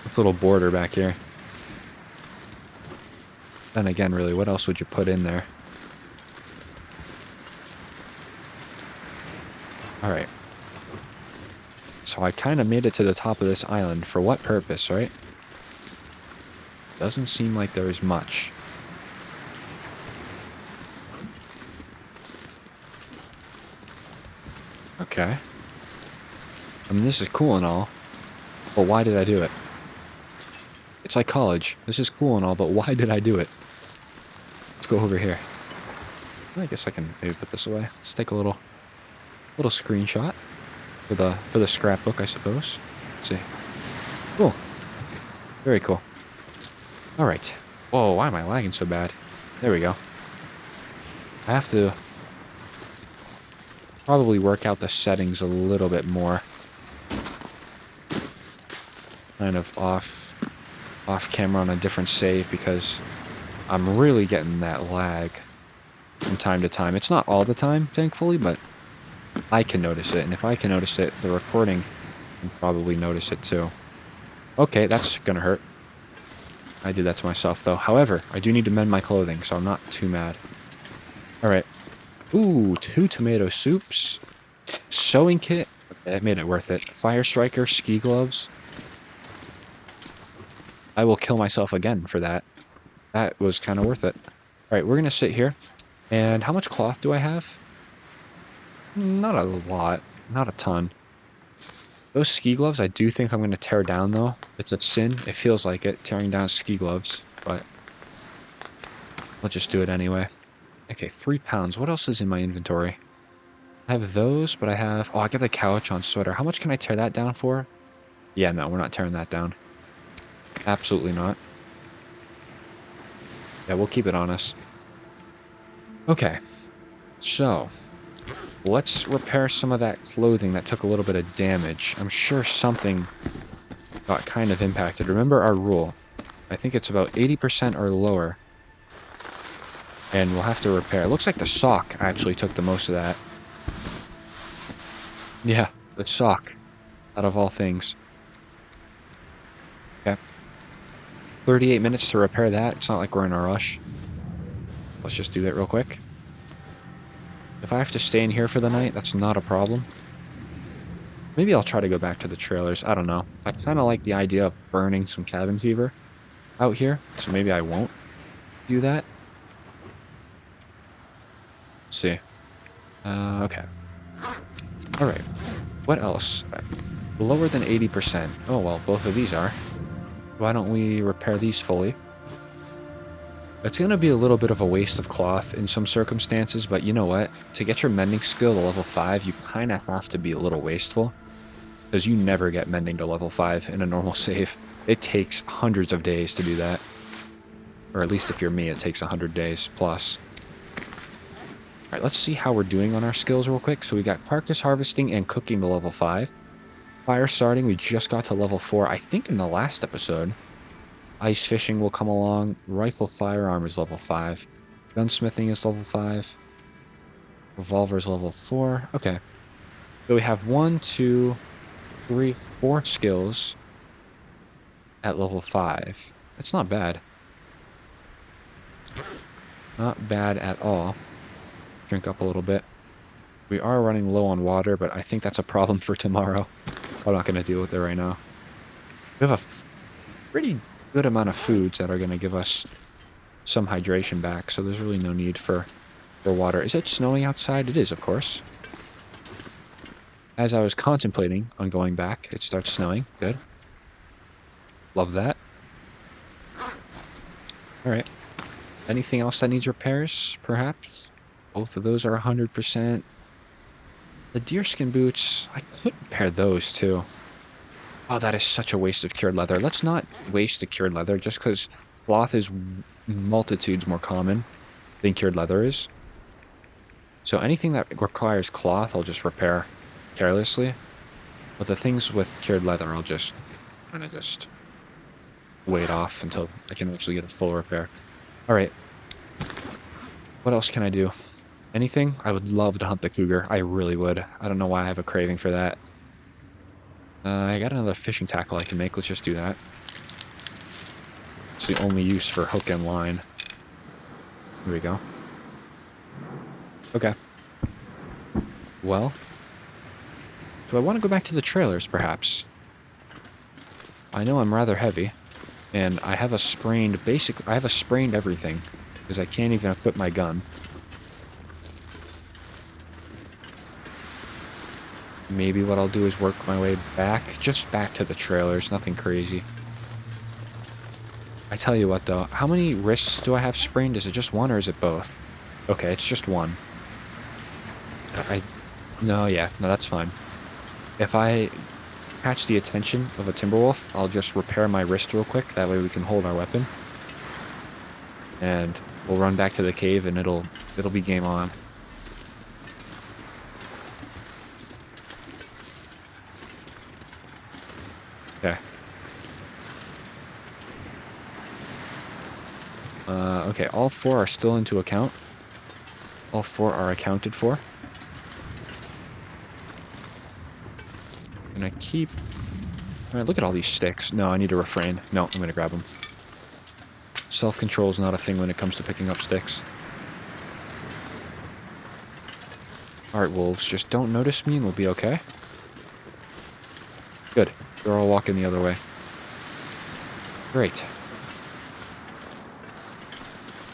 this little border back here. Then again, really, what else would you put in there? Alright. So I kind of made it to the top of this island. For what purpose, right? Doesn't seem like there is much. Okay. I mean, this is cool and all, but why did I do it? It's like college. This is cool and all, but why did I do it? Let's go over here. I guess I can maybe put this away. Let's take a little screenshot for the scrapbook, I suppose. Let's see. Cool. Very cool. All right. Whoa, why am I lagging so bad? There we go. I have to probably work out the settings a little bit more. Kind of off camera on a different save because I'm really getting that lag from time to time. It's not all the time, thankfully, but I can notice it. And if I can notice it, the recording can probably notice it too. Okay, that's gonna hurt. I did that to myself, though. However, I do need to mend my clothing, so I'm not too mad. Alright. Ooh, 2 tomato soups. Sewing kit. Okay, that made it worth it. Fire striker, ski gloves. I will kill myself again for that. That was kind of worth it. Alright, we're going to sit here. And how much cloth do I have? Not a lot. Not a ton. Those ski gloves, I do think I'm going to tear down, though. It's a sin. It feels like it, tearing down ski gloves. But I'll just do it anyway. Okay, 3 pounds. What else is in my inventory? I have those, but I have... Oh, I got the Couch-on sweater. How much can I tear that down for? Yeah, no, we're not tearing that down. Absolutely not. Yeah, we'll keep it on us. Okay. So, let's repair some of that clothing that took a little bit of damage. I'm sure something got kind of impacted. Remember our rule. I think it's about 80% or lower. And we'll have to repair. It looks like the sock actually took the most of that. Yeah, the sock. Out of all things. Okay. 38 minutes to repair that. It's not like we're in a rush. Let's just do that real quick. If I have to stay in here for the night, that's not a problem. Maybe I'll try to go back to the trailers. I don't know. I kind of like the idea of burning some cabin fever out here, so maybe I won't do that. Let's see. Okay. Alright. What else? Lower than 80%. Oh, well, both of these are. Why don't we repair these fully? It's going to be a little bit of a waste of cloth in some circumstances, but you know what? To get your mending skill to level 5, you kind of have to be a little wasteful. Because you never get mending to level 5 in a normal save. It takes hundreds of days to do that. Or at least if you're me, it takes 100 days plus. Alright, let's see how we're doing on our skills real quick. So we got carcass harvesting and cooking to level 5. Fire starting, we just got to level 4, I think in the last episode. Ice fishing will come along. Rifle firearm is level 5. Gunsmithing is level 5. Revolver is level 4. Okay. So we have 1, 2, 3, 4 skills at level 5. That's not bad. Not bad at all. Drink up a little bit. We are running low on water, but I think that's a problem for tomorrow. I'm not going to deal with it right now. We have a pretty good amount of foods that are going to give us some hydration back, so there's really no need for water. Is it snowing outside? It is, of course. As I was contemplating on going back, it starts snowing. Good. Love that. Alright. Anything else that needs repairs, perhaps? Both of those are 100%. The deerskin boots, I could repair those, too. Oh, that is such a waste of cured leather. Let's not waste the cured leather just because cloth is multitudes more common than cured leather is. So anything that requires cloth, I'll just repair carelessly. But the things with cured leather, I'll just kind of just wait off until I can actually get a full repair. Alright. What else can I do? Anything? I would love to hunt the cougar. I really would. I don't know why I have a craving for that. I got another fishing tackle I can make. Let's just do that. It's the only use for hook and line. Here we go. Okay. Well, do I want to go back to the trailers, perhaps? I know I'm rather heavy, and I have a sprained, I have a sprained everything, because I can't even equip my gun. Maybe what I'll do is work my way back, just back to the trailers, nothing crazy. I tell you what, though, how many wrists do I have sprained? Is it just one, or is it both? Okay, it's just one. No, that's fine. If I catch the attention of a Timberwolf, I'll just repair my wrist real quick. That way we can hold our weapon. And we'll run back to the cave and it'll be game on. Okay. Okay, all four are still into account. All four are accounted for. And I keep... Alright, look at all these sticks. No, I need to refrain. No, I'm gonna grab them. Self-control is not a thing when it comes to picking up sticks. Alright, wolves, just don't notice me and we'll be okay. Good. They're all walking the other way. Great.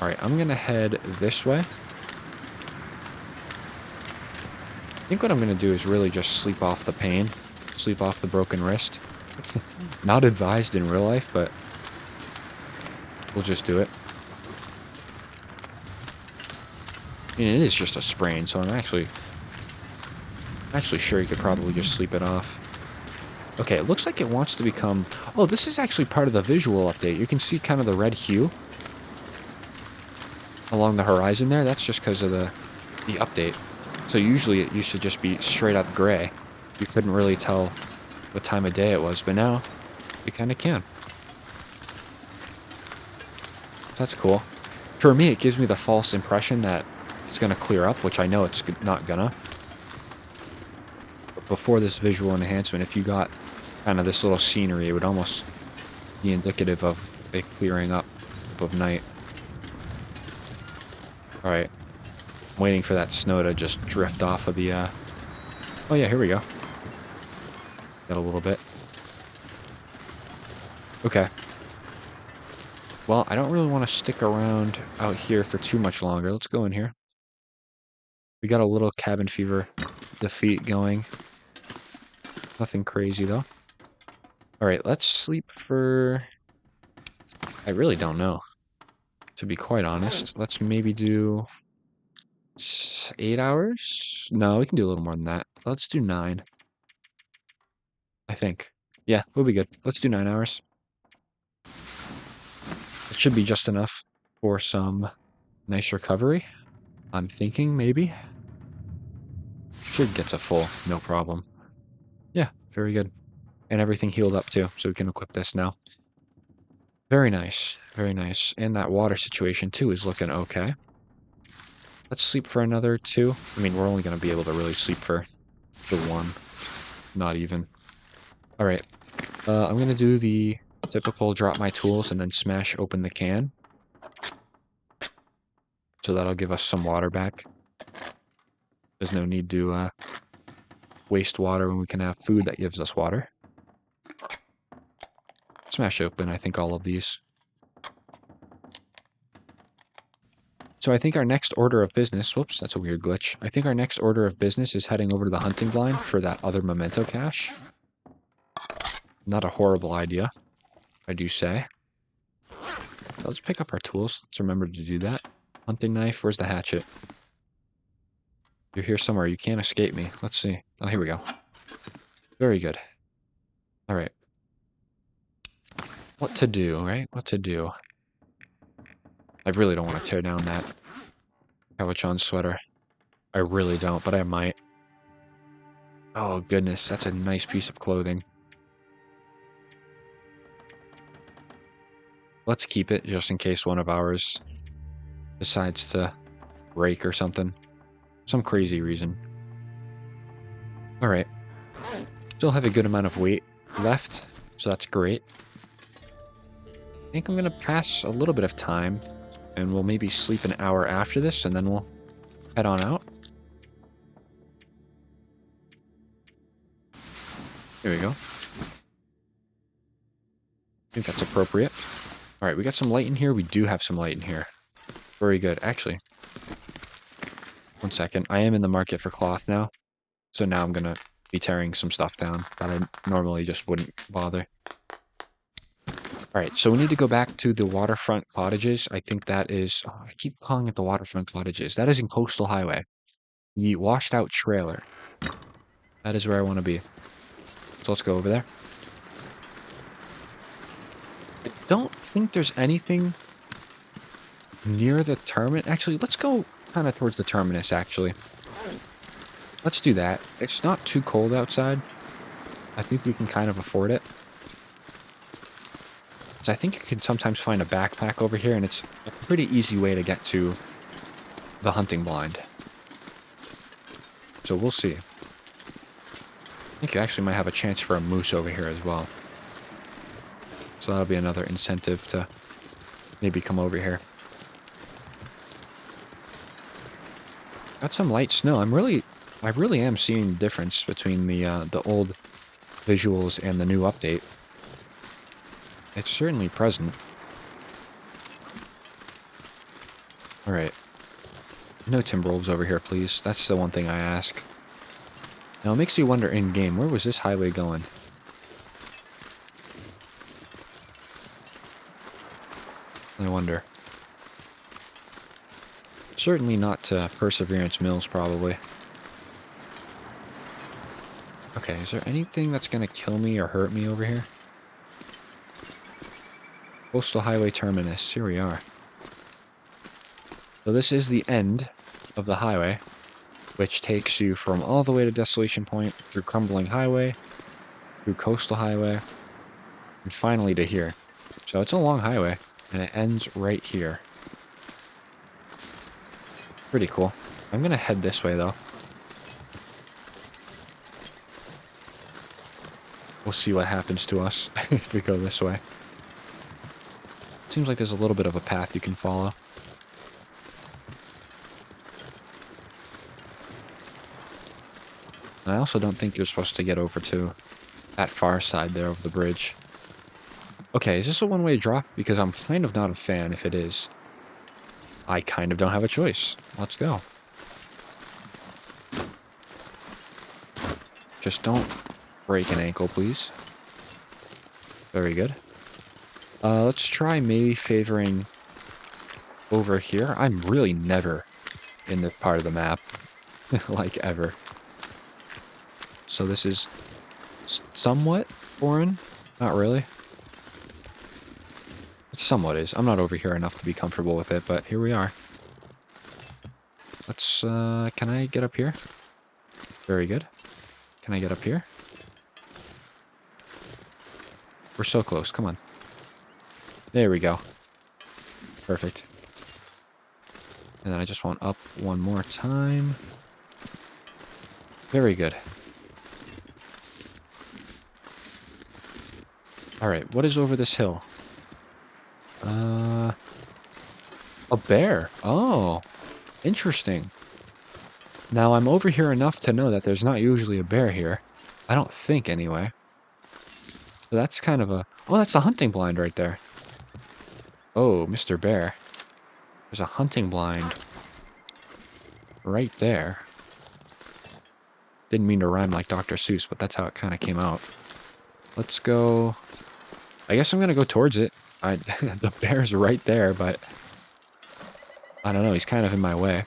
Alright, I'm gonna head this way. I think what I'm gonna do is really just sleep off the pain. Sleep off the broken wrist. Not advised in real life, but we'll just do it. I mean, it is just a sprain, so I'm actually sure you could probably just sleep it off. Okay, it looks like it wants to become... Oh, this is actually part of the visual update. You can see kind of the red hue along the horizon there. That's just because of the update. So usually it used to just be straight up gray. You couldn't really tell what time of day it was, but now you kind of can. That's cool. For me, it gives me the false impression that it's going to clear up, which I know it's not gonna. But before this visual enhancement, if you got kind of this little scenery, it would almost be indicative of it clearing up of night. Alright. I'm waiting for that snow to just drift off of the, Oh yeah, here we go. Got a little bit. Okay. Well, I don't really want to stick around out here for too much longer. Let's go in here. We got a little cabin fever defeat going. Nothing crazy, though. Alright, let's sleep for... I really don't know. To be quite honest. Let's maybe do... 8 hours? No, we can do a little more than that. Let's do 9. I think. Yeah, we'll be good. Let's do 9 hours. It should be just enough for some nice recovery. I'm thinking, maybe. Should get to full, no problem. Yeah, very good. And everything healed up too, so we can equip this now. Very nice, very nice. And that water situation too is looking okay. Let's sleep for another 2. I mean, we're only going to be able to really sleep for 1. Not even. Alright. I'm going to do the typical drop my tools and then smash open the can. So that'll give us some water back. There's no need to waste water when we can have food that gives us water. Smash open, I think, all of these. So I think our next order of business, whoops, that's a weird glitch. I think our next order of business is heading over to the hunting blind for that other memento cache. Not a horrible idea, I do say. Let's pick up our tools. Let's remember to do that. Hunting knife, where's the hatchet? You're here somewhere, you can't escape me. Let's see. Oh, here we go. Very good. Alright. What to do, right? What to do. I really don't want to tear down that cabochon sweater. I really don't, but I might. Oh, goodness, that's a nice piece of clothing. Let's keep it, just in case one of ours decides to break or something. Some crazy reason. Alright. Still have a good amount of weight left, so that's great. I think I'm going to pass a little bit of time, and we'll maybe sleep an hour after this, and then we'll head on out. There we go. I think that's appropriate. Alright, we got some light in here. We do have some light in here. Very good. Actually, one second. I am in the market for cloth now, so now I'm going to be tearing some stuff down that I normally just wouldn't bother. Alright, so we need to go back to the waterfront cottages. I think that is... Oh, I keep calling it the waterfront cottages. That is in Coastal Highway. The washed out trailer. That is where I want to be. So let's go over there. I don't think there's anything near the terminus. Actually, let's go kind of towards the terminus, actually. Let's do that. It's not too cold outside. I think we can kind of afford it. So I think you can sometimes find a backpack over here, and it's a pretty easy way to get to the hunting blind. So we'll see. I think you actually might have a chance for a moose over here as well. So that'll be another incentive to maybe come over here. Got some light snow. I really am seeing the difference between the old visuals and the new update. It's certainly present. Alright. No timberwolves over here, please. That's the one thing I ask. Now, it makes you wonder in-game, where was this highway going? I wonder. Certainly not to Perseverance Mills, probably. Okay, is there anything that's going to kill me or hurt me over here? Coastal Highway Terminus. Here we are. So this is the end of the highway, which takes you from all the way to Desolation Point, through Crumbling Highway, through Coastal Highway, and finally to here. So it's a long highway, and it ends right here. Pretty cool. I'm going to head this way, though. We'll see what happens to us if we go this way. Seems like there's a little bit of a path you can follow. And I also don't think you're supposed to get over to that far side there of the bridge. Okay, is this a one-way drop? Because I'm kind of not a fan if it is. I kind of don't have a choice. Let's go. Just don't break an ankle, please. Very good. Let's try maybe favoring over here. I'm really never in this part of the map. Like, ever. So this is somewhat foreign. Not really. It somewhat is. I'm not over here enough to be comfortable with it, but here we are. Let's, can I get up here? Very good. Can I get up here? We're so close. Come on. There we go. Perfect. And then I just want up one more time. Very good. Alright, what is over this hill? A bear. Oh, interesting. Now, I'm over here enough to know that there's not usually a bear here. I don't think, anyway. So that's kind of a... Oh, that's a hunting blind right there. Oh, Mr. Bear. There's a hunting blind right there. Didn't mean to rhyme like Dr. Seuss, but that's how it kind of came out. Let's go. I guess I'm going to go towards it. The bear's right there, but I don't know. He's kind of in my way.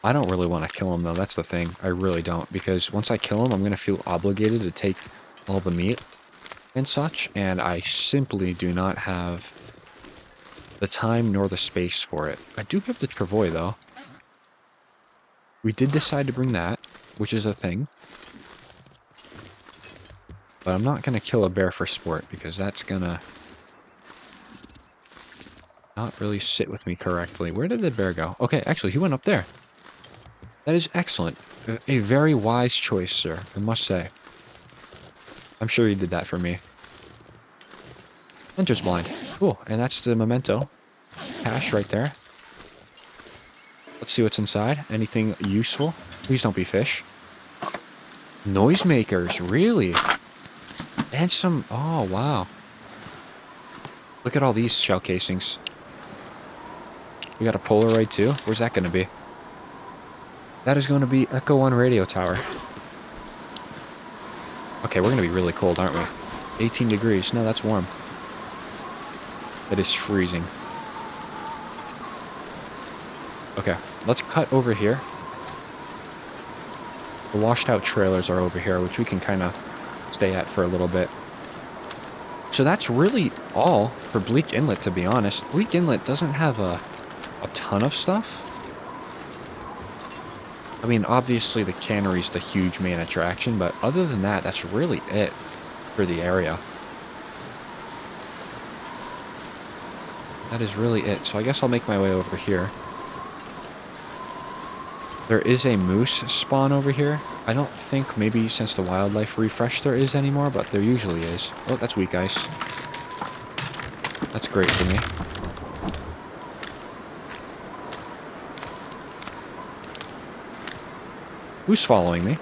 I don't really want to kill him, though. That's the thing. I really don't. Because once I kill him, I'm going to feel obligated to take all the meat and such. And I simply do not have the time nor the space for it. I do have the travois, though. We did decide to bring that, which is a thing. But I'm not going to kill a bear for sport, because that's going to not really sit with me correctly. Where did the bear go? Okay, actually, he went up there. That is excellent. A very wise choice, sir, I must say. I'm sure you did that for me. Hunter's blind. Cool, and that's the memento. Cash right there. Let's see what's inside. Anything useful? Please don't be fish. Noisemakers, really? And some... Oh, wow. Look at all these shell casings. We got a Polaroid, too. Where's that going to be? That is going to be Echo 1 radio tower. Okay, we're going to be really cold, aren't we? 18 degrees. No, that's warm. It is freezing. Okay, let's cut over here. The washed out trailers are over here, which we can kind of stay at for a little bit. So that's really all for Bleak Inlet, to be honest. Bleak Inlet doesn't have a ton of stuff. I mean, obviously the cannery's the huge main attraction, but other than that, that's really it for the area. That is really it. So I guess I'll make my way over here. There is a moose spawn over here. I don't think maybe since the wildlife refresh there is anymore, but there usually is. Oh, that's weak ice. That's great for me. Who's following me?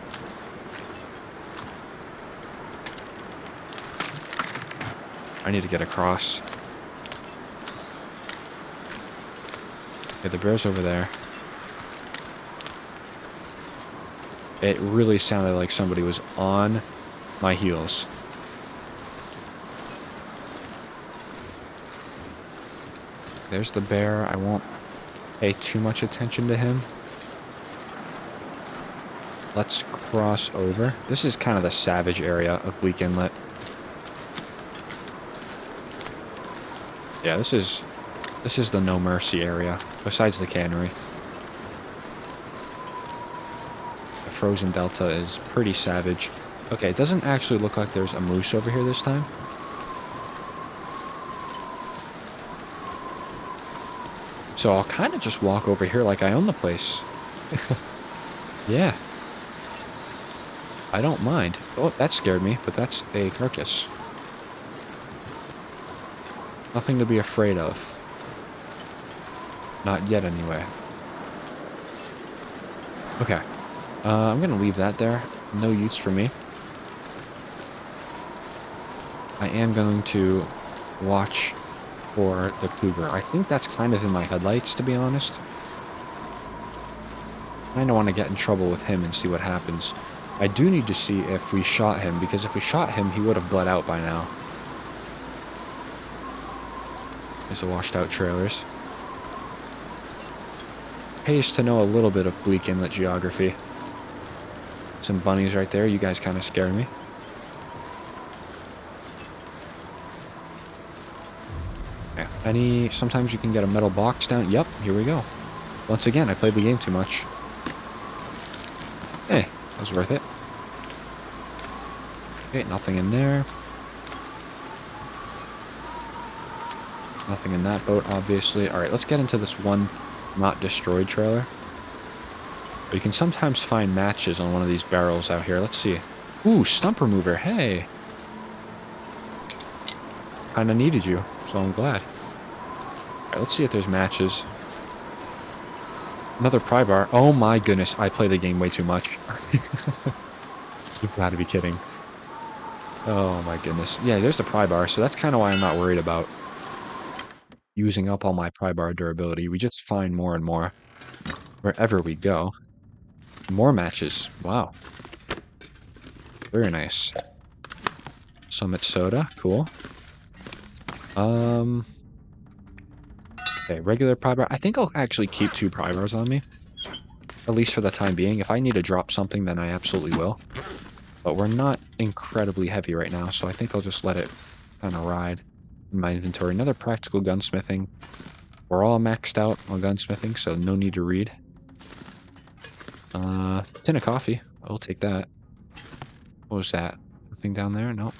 I need to get across. Okay, the bear's over there. It really sounded like somebody was on my heels. There's the bear. I won't pay too much attention to him. Let's cross over. This is kind of the savage area of Bleak Inlet. Yeah, this is the no mercy area, besides the cannery. The frozen delta is pretty savage. Okay, it doesn't actually look like there's a moose over here this time. So I'll kind of just walk over here like I own the place. Yeah. I don't mind. Oh, that scared me, but that's a carcass. Nothing to be afraid of. Not yet, anyway. Okay. I'm going to leave that there. No use for me. I am going to watch for the cougar. I think that's kind of in my headlights, to be honest. I kind of want to get in trouble with him and see what happens. I do need to see if we shot him, because if we shot him, he would have bled out by now. There's the washed out trailers. Pays to know a little bit of Bleak Inlet geography. Some bunnies right there. You guys kind of scared me. Yeah. Sometimes you can get a metal box down. Yep, here we go. Once again, I played the game too much. Hey, that was worth it. Okay, nothing in there. Nothing in that boat, obviously. Alright, let's get into this one not destroyed trailer. You can sometimes find matches on one of these barrels out here. Let's see. Ooh, stump remover. Hey. Kinda needed you, so I'm glad. Alright, let's see if there's matches. Another pry bar. Oh my goodness, I play the game way too much. You've got to be kidding. Oh my goodness. Yeah, there's the pry bar, so that's kind of why I'm not worried about using up all my pry bar durability. We just find more and more wherever we go. More matches. Wow. Very nice. Summit soda. Cool. Okay, regular pry bar. I think I'll actually keep 2 pry bars on me. At least for the time being. If I need to drop something, then I absolutely will. But we're not incredibly heavy right now, so I think I'll just let it kind of ride in my inventory. Another practical gunsmithing. We're all maxed out on gunsmithing, so no need to read. Tin of coffee. I'll take that. What was that? Nothing down there? Nope.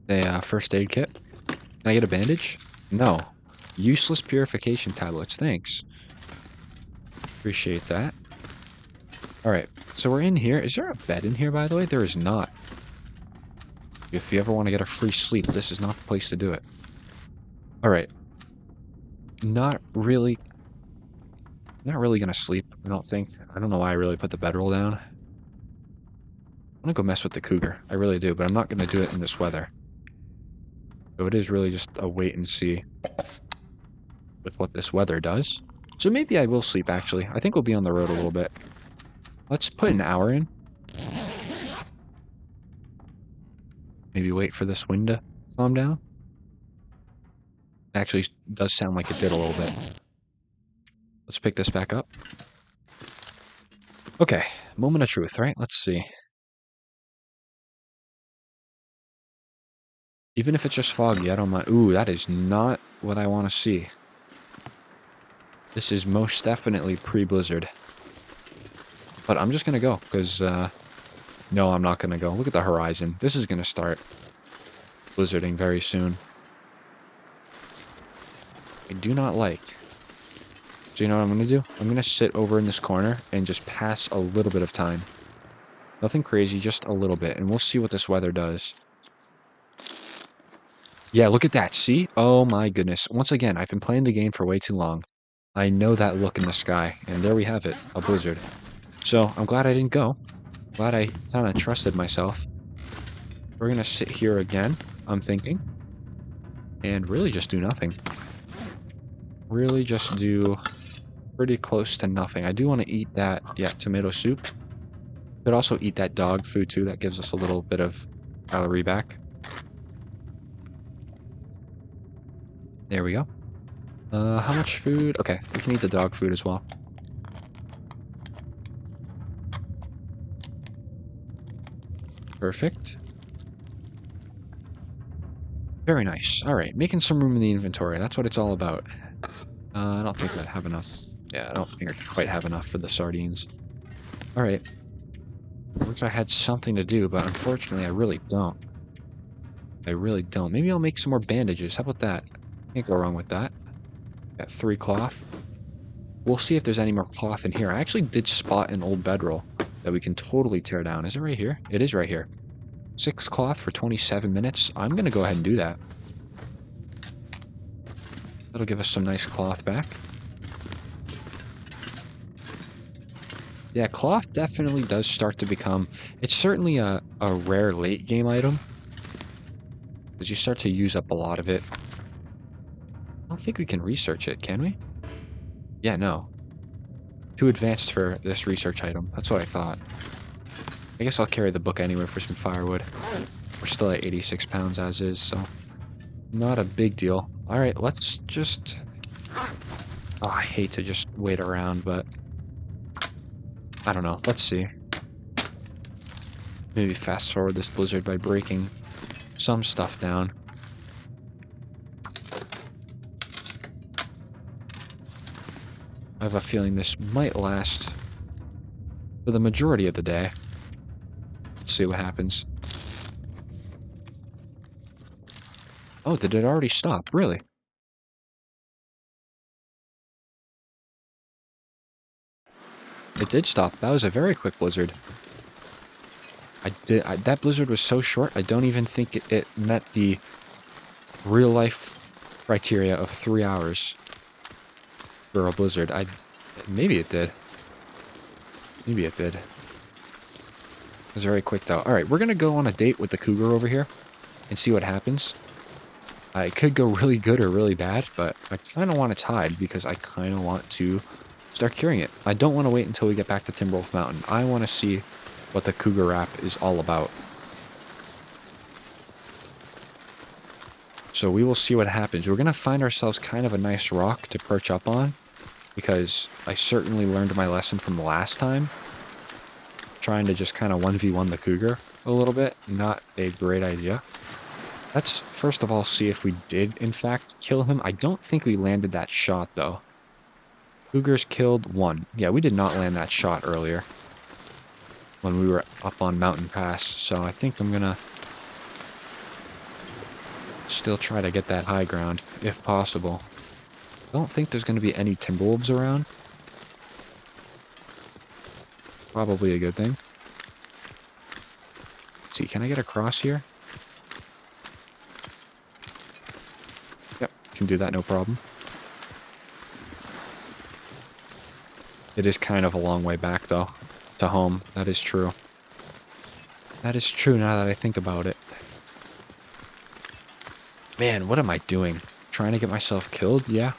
A first aid kit. Can I get a bandage? No. Useless purification tablets. Thanks. Appreciate that. Alright, so we're in here. Is there a bed in here, by the way? There is not. If you ever want to get a free sleep, this is not the place to do it. Alright. Not really gonna sleep, I don't think. I don't know why I really put the bedroll down. I want to go mess with the Cougar. I really do, but I'm not going to do it in this weather. So it is really just a wait and see with what this weather does. So maybe I will sleep, actually. I think we'll be on the road a little bit. Let's put an hour in. Maybe wait for this wind to calm down. Actually, does sound like it did a little bit. Let's pick this back up. Okay, moment of truth, right? Let's see. Even if it's just foggy, I don't mind. Ooh, that is not what I want to see. This is most definitely pre-blizzard. But I'm just going to go, because, no, I'm not going to go. Look at the horizon. This is going to start blizzarding very soon. I do not like. So you know what I'm going to do? I'm going to sit over in this corner and just pass a little bit of time. Nothing crazy, just a little bit. And we'll see what this weather does. Yeah, look at that. See? Oh my goodness. Once again, I've been playing the game for way too long. I know that look in the sky. And there we have it. A blizzard. So, I'm glad I didn't go. Glad I kind of trusted myself. We're going to sit here again, I'm thinking. And really just do nothing. Really just do pretty close to nothing. I do want to eat that, yeah, tomato soup. Could also eat that dog food too. That gives us a little bit of calorie back. There we go. How much food? Okay, we can eat the dog food as well. Perfect. Very nice. Alright, making some room in the inventory. That's what it's all about. I don't think I have enough. Yeah, I don't think I quite have enough for the sardines. Alright. I wish I had something to do, but unfortunately I really don't. I really don't. Maybe I'll make some more bandages. How about that? Can't go wrong with that. Got 3 cloth. We'll see if there's any more cloth in here. I actually did spot an old bedroll that we can totally tear down. Is it right here? It is right here. 6 cloth for 27 minutes. I'm going to go ahead and do that. That'll give us some nice cloth back. Yeah, cloth definitely does start to become... It's certainly a rare late game item. Because you start to use up a lot of it. I don't think we can research it, can we? Yeah, no. Too advanced for this research item. That's what I thought. I guess I'll carry the book anyway for some firewood. We're still at 86 pounds as is, so... Not a big deal. Alright, let's just... Oh, I hate to just wait around, but... I don't know. Let's see. Maybe fast forward this blizzard by breaking some stuff down. I have a feeling this might last for the majority of the day. Let's see what happens. Oh, did it already stop? Really? It did stop. That was a very quick blizzard. That blizzard was so short, I don't even think it met the real-life criteria of 3 hours for a blizzard. Maybe it did. Maybe it did. It was very quick, though. Alright, we're going to go on a date with the Cougar over here and see what happens. It could go really good or really bad, but I kind of want it tied because I kind of want to start curing it. I don't want to wait until we get back to Timberwolf Mountain. I want to see what the Cougar wrap is all about. So we will see what happens. We're going to find ourselves kind of a nice rock to perch up on because I certainly learned my lesson from the last time. Trying to just kind of 1v1 the Cougar a little bit. Not a great idea. Let's first of all see if we did, in fact, kill him. I don't think we landed that shot, though. Cougars killed 1. Yeah, we did not land that shot earlier when we were up on Mountain Pass, so I think I'm gonna still try to get that high ground, if possible. I don't think there's gonna be any Timberwolves around. Probably a good thing. Let's see, can I get across here? Yep, can do that, no problem. It is kind of a long way back, though, to home. That is true. That is true now that I think about it. Man, what am I doing? Trying to get myself killed? Yeah.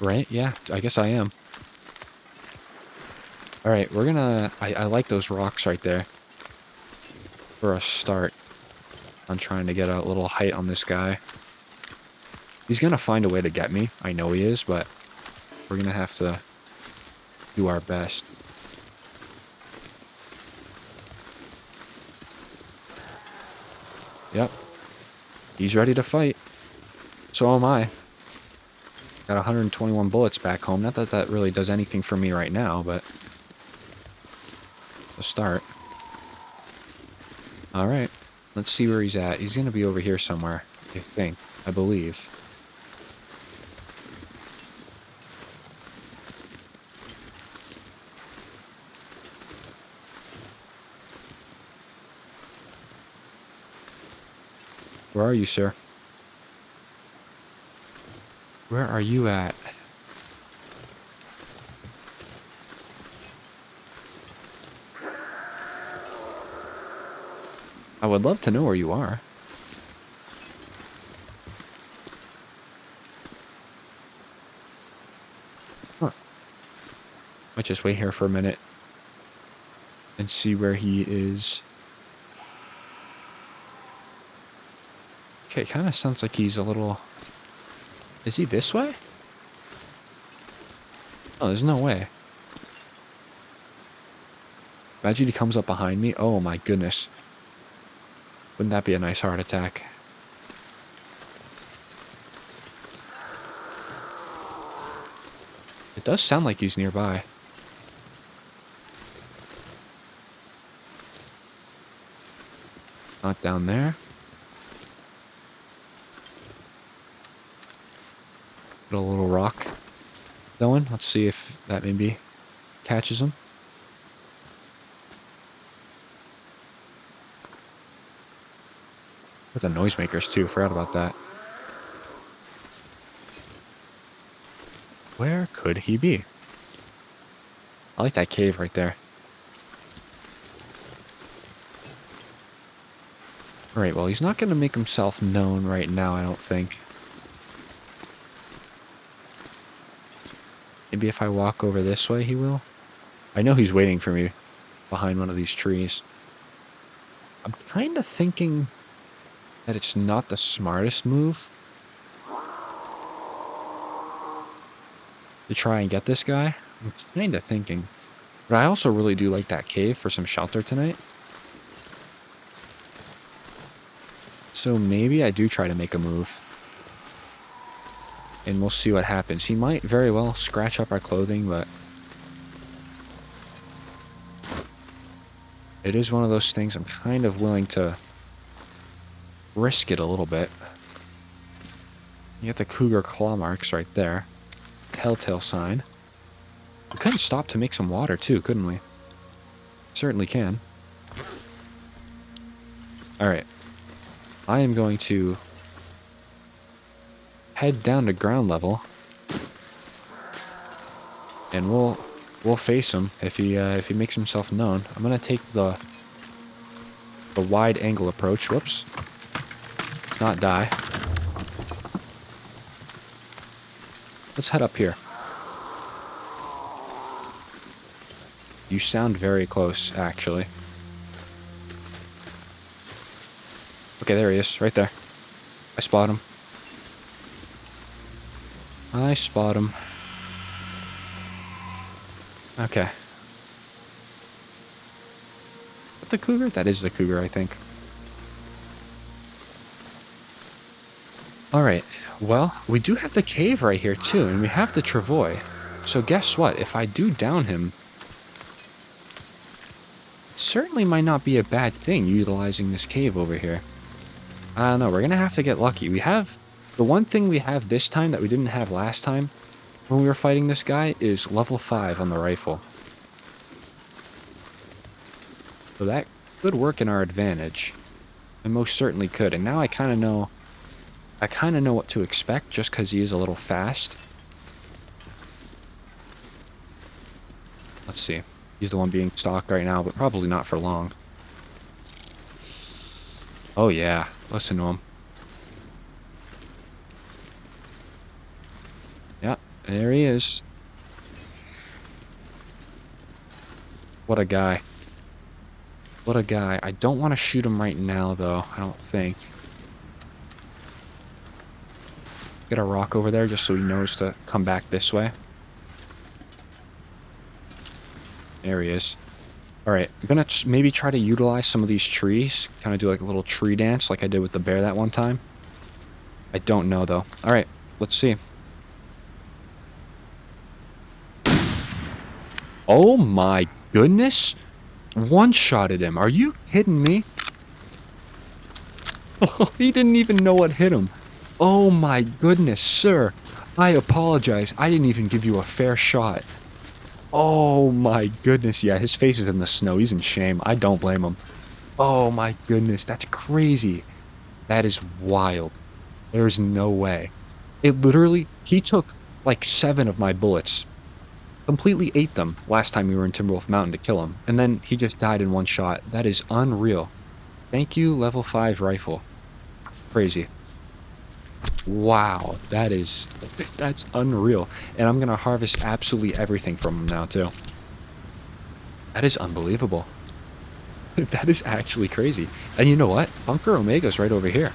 Right? Yeah, I guess I am. Alright, we're gonna... I like those rocks right there. For a start. On trying to get a little height on this guy. He's gonna find a way to get me. I know he is, but... We're gonna have to... do our best. Yep. He's ready to fight. So am I. Got 121 bullets back home. Not that that really does anything for me right now, but... a start. Alright. Let's see where he's at. He's gonna be over here somewhere. I think. I believe. Where are you, sir? Where are you at? I would love to know where you are. Huh. Might just wait here for a minute and see where he is. Okay, kind of sounds like he's a little... Is he this way? Oh, there's no way. Imagine he comes up behind me. Oh my goodness. Wouldn't that be a nice heart attack? It does sound like he's nearby. Not down there. Put a little rock going. Let's see if that maybe catches him. With the noisemakers too, forgot about that. Where could he be? I like that cave right there. Alright, well, he's not going to make himself known right now, I don't think. Maybe if I walk over this way, he will. I know he's waiting for me behind one of these trees. I'm kind of thinking that it's not the smartest move to try and get this guy. I'm kind of thinking. But I also really do like that cave for some shelter tonight. So maybe I do try to make a move. And we'll see what happens. He might very well scratch up our clothing, but... it is one of those things I'm kind of willing to risk it a little bit. You get the Cougar claw marks right there. Telltale sign. We couldn't stop to make some water too, couldn't we? Certainly can. Alright. I am going to head down to ground level. And we'll face him if he makes himself known. I'm gonna take the wide angle approach. Whoops. Let's not die. Let's head up here. You sound very close, actually. Okay, there he is, right there. I spot him. I spot him. Okay. Is that the cougar? That is the cougar, I think. Alright, well, we do have the cave right here, too, and we have the travois. So guess what? If I do down him, it certainly might not be a bad thing utilizing this cave over here. I don't know, we're gonna have to get lucky. We have... The one thing we have this time that we didn't have last time when we were fighting this guy is level 5 on the rifle. So that could work in our advantage. It most certainly could. And now I kind of know what to expect just because he is a little fast. Let's see. He's the one being stalked right now, but probably not for long. Oh yeah, listen to him. Yeah, there he is. What a guy. What a guy. I don't want to shoot him right now, though. I don't think. Get a rock over there just so he knows to come back this way. There he is. Alright, I'm gonna maybe try to utilize some of these trees. Kind of do like a little tree dance like I did with the bear that one time. I don't know, though. Alright, let's see. Oh my goodness! One-shotted him. Are you kidding me? Oh, he didn't even know what hit him. Oh my goodness, sir. I apologize. I didn't even give you a fair shot. Oh my goodness. Yeah, his face is in the snow. He's in shame. I don't blame him. Oh my goodness. That's crazy. That is wild. There's no way. It literally... He took like 7 of my bullets. Completely ate them last time we were in Timberwolf Mountain to kill him. And then he just died in one shot. That is unreal. Thank you, level 5 rifle. Crazy. Wow, that's unreal. And I'm gonna harvest absolutely everything from him now, too. That is unbelievable. That is actually crazy. And you know what? Bunker Omega's right over here.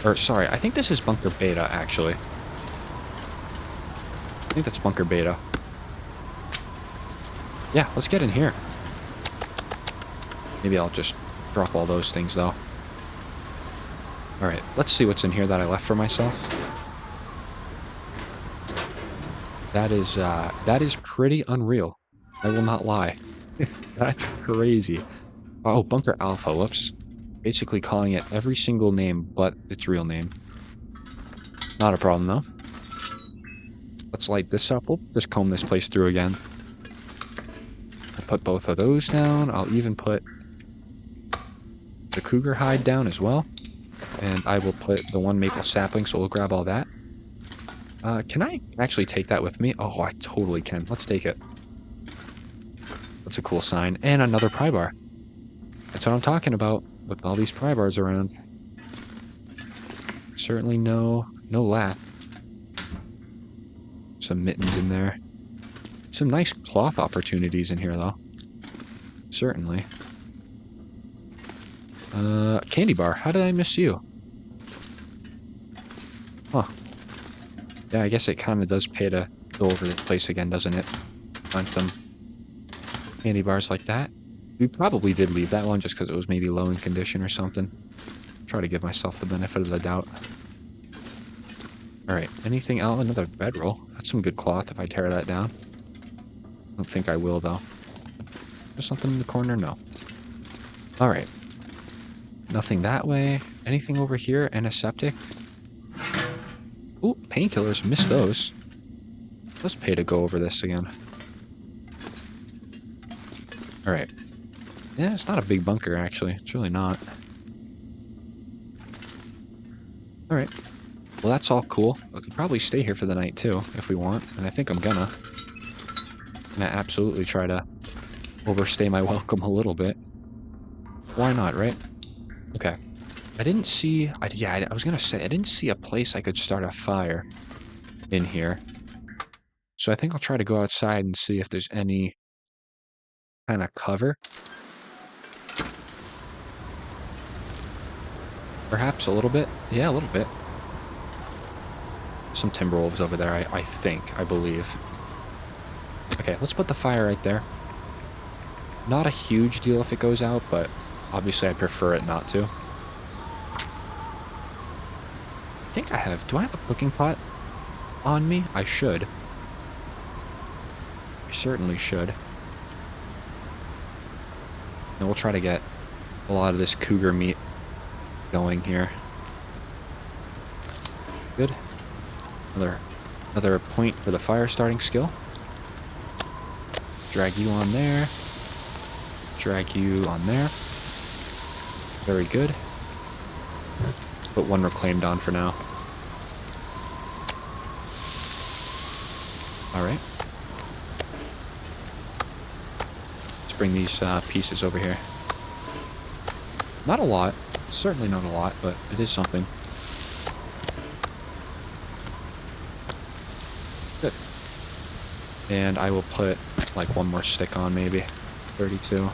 Or, sorry, I think this is Bunker Beta, actually. I think that's Bunker Beta. Yeah, let's get in here. Maybe I'll just drop all those things, though. Alright, let's see what's in here that I left for myself. That is pretty unreal. I will not lie. That's crazy. Oh, Bunker Alpha, whoops. Basically calling it every single name but its real name. Not a problem, though. Let's light this up. We'll just comb this place through again. I'll put both of those down. I'll even put the cougar hide down as well. And I will put the one maple sapling, so we'll grab all that. Can I actually take that with me? Oh, I totally can. Let's take it. That's a cool sign. And another pry bar. That's what I'm talking about, with all these pry bars around. Certainly no lath. Some mittens in there. Some nice cloth opportunities in here, though. Certainly. Candy bar. How did I miss you? Huh. Yeah, I guess it kind of does pay to go over this place again, doesn't it? Find some candy bars like that. We probably did leave that one just because it was maybe low in condition or something. Try to give myself the benefit of the doubt. Alright, anything else? Another bedroll. That's some good cloth if I tear that down. I don't think I will, though. There's something in the corner? No. Alright. Nothing that way. Anything over here? Antiseptic? Ooh, painkillers. Missed those. Let's pay to go over this again. Alright. Yeah, it's not a big bunker, actually. It's really not. Alright. Well, that's all cool. We could probably stay here for the night, too, if we want. And I think I'm gonna. Absolutely try to overstay my welcome a little bit. Why not, right? Okay. I didn't see... I was going to say, I didn't see a place I could start a fire in here. So I think I'll try to go outside and see if there's any kind of cover. Perhaps a little bit. Yeah, a little bit. Some timber wolves over there, I believe. Okay, let's put the fire right there. Not a huge deal if it goes out, but obviously I prefer it not to. I think I have... Do I have a cooking pot on me? I should. I certainly should. And we'll try to get a lot of this cougar meat going here. Good. Another point for the fire starting skill. Drag you on there. Drag you on there. Very good. Put one reclaimed on for now. Alright. Let's bring these pieces over here. Not a lot. Certainly not a lot, but it is something. Good. And I will put like one more stick on maybe. 32.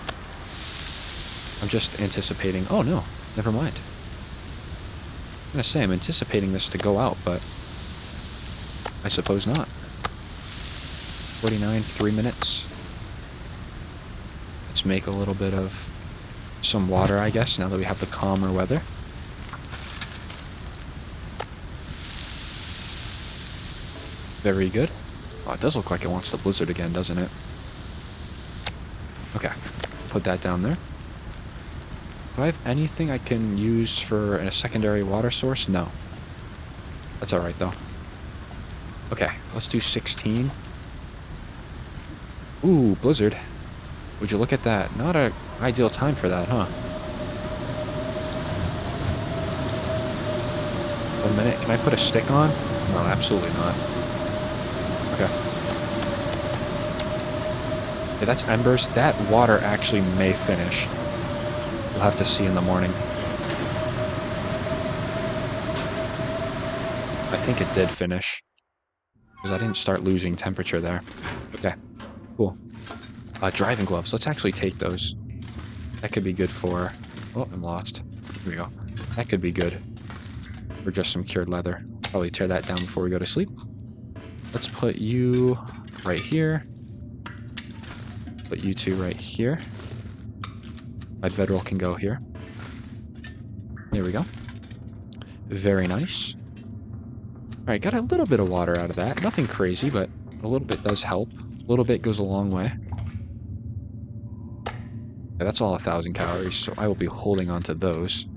I'm just anticipating... Oh no, never mind. I'm gonna say I'm anticipating this to go out, but I suppose not. 49, 3 minutes. Let's make a little bit of some water, I guess, now that we have the calmer weather. Very good. Oh, it does look like it wants the blizzard again, doesn't it? Okay, put that down there. Do I have anything I can use for a secondary water source? No. That's alright, though. Okay, let's do 16. Ooh, blizzard. Would you look at that? Not an ideal time for that, huh? 1 minute. Can I put a stick on? No, absolutely not. Okay. Okay, that's embers. That water actually may finish. We'll have to see in the morning. I think it did finish. Because I didn't start losing temperature there. Okay, cool. Driving gloves. Let's actually take those. That could be good for... Oh, I'm lost. Here we go. That could be good for just some cured leather. Probably tear that down before we go to sleep. Let's put you right here. Put you two right here. My bedroll can go here. There we go. Very nice. Alright, got a little bit of water out of that. Nothing crazy, but a little bit does help. A little bit goes a long way. Yeah, that's all 1,000 calories, so I will be holding on to those.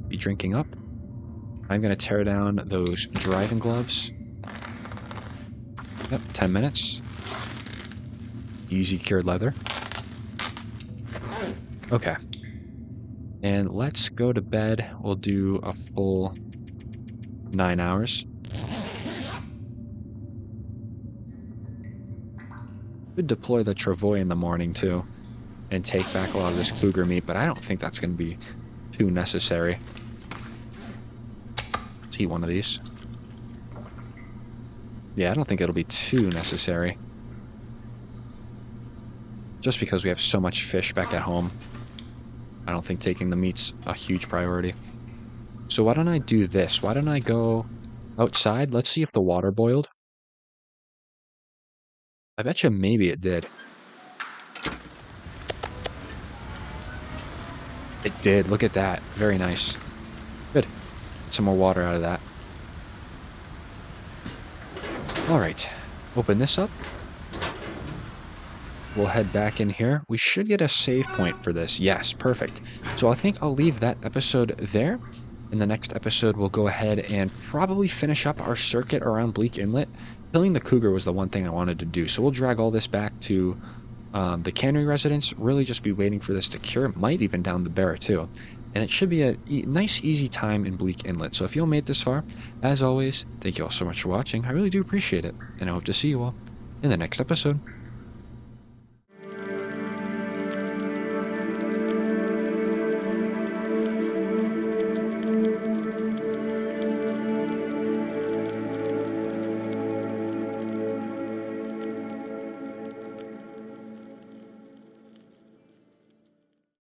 Be drinking up. I'm going to tear down those driving gloves. Yep, 10 minutes. Easy cured leather. Okay. And let's go to bed. We'll do a full 9 hours. Could deploy the travois in the morning too, and take back a lot of this cougar meat, but I don't think that's going to be too necessary. Let's eat one of these. Yeah, I don't think it'll be too necessary. Just because we have so much fish back at home, I don't think taking the meat's a huge priority. So why don't I do this? Why don't I go outside? Let's see if the water boiled. I bet you maybe it did. It did. Look at that. Very nice. Good. Some more water out of that. Alright. Open this up. We'll head back in here. We should get a save point for this. Yes, perfect. So I think I'll leave that episode there. In the next episode, we'll go ahead and probably finish up our circuit around Bleak Inlet. Killing the cougar was the one thing I wanted to do. So we'll drag all this back to the cannery residence. Really just be waiting for this to cure. It might even down the bear too. And it should be a nice, easy time in Bleak Inlet. So if you all made it this far, as always, thank you all so much for watching. I really do appreciate it. And I hope to see you all in the next episode.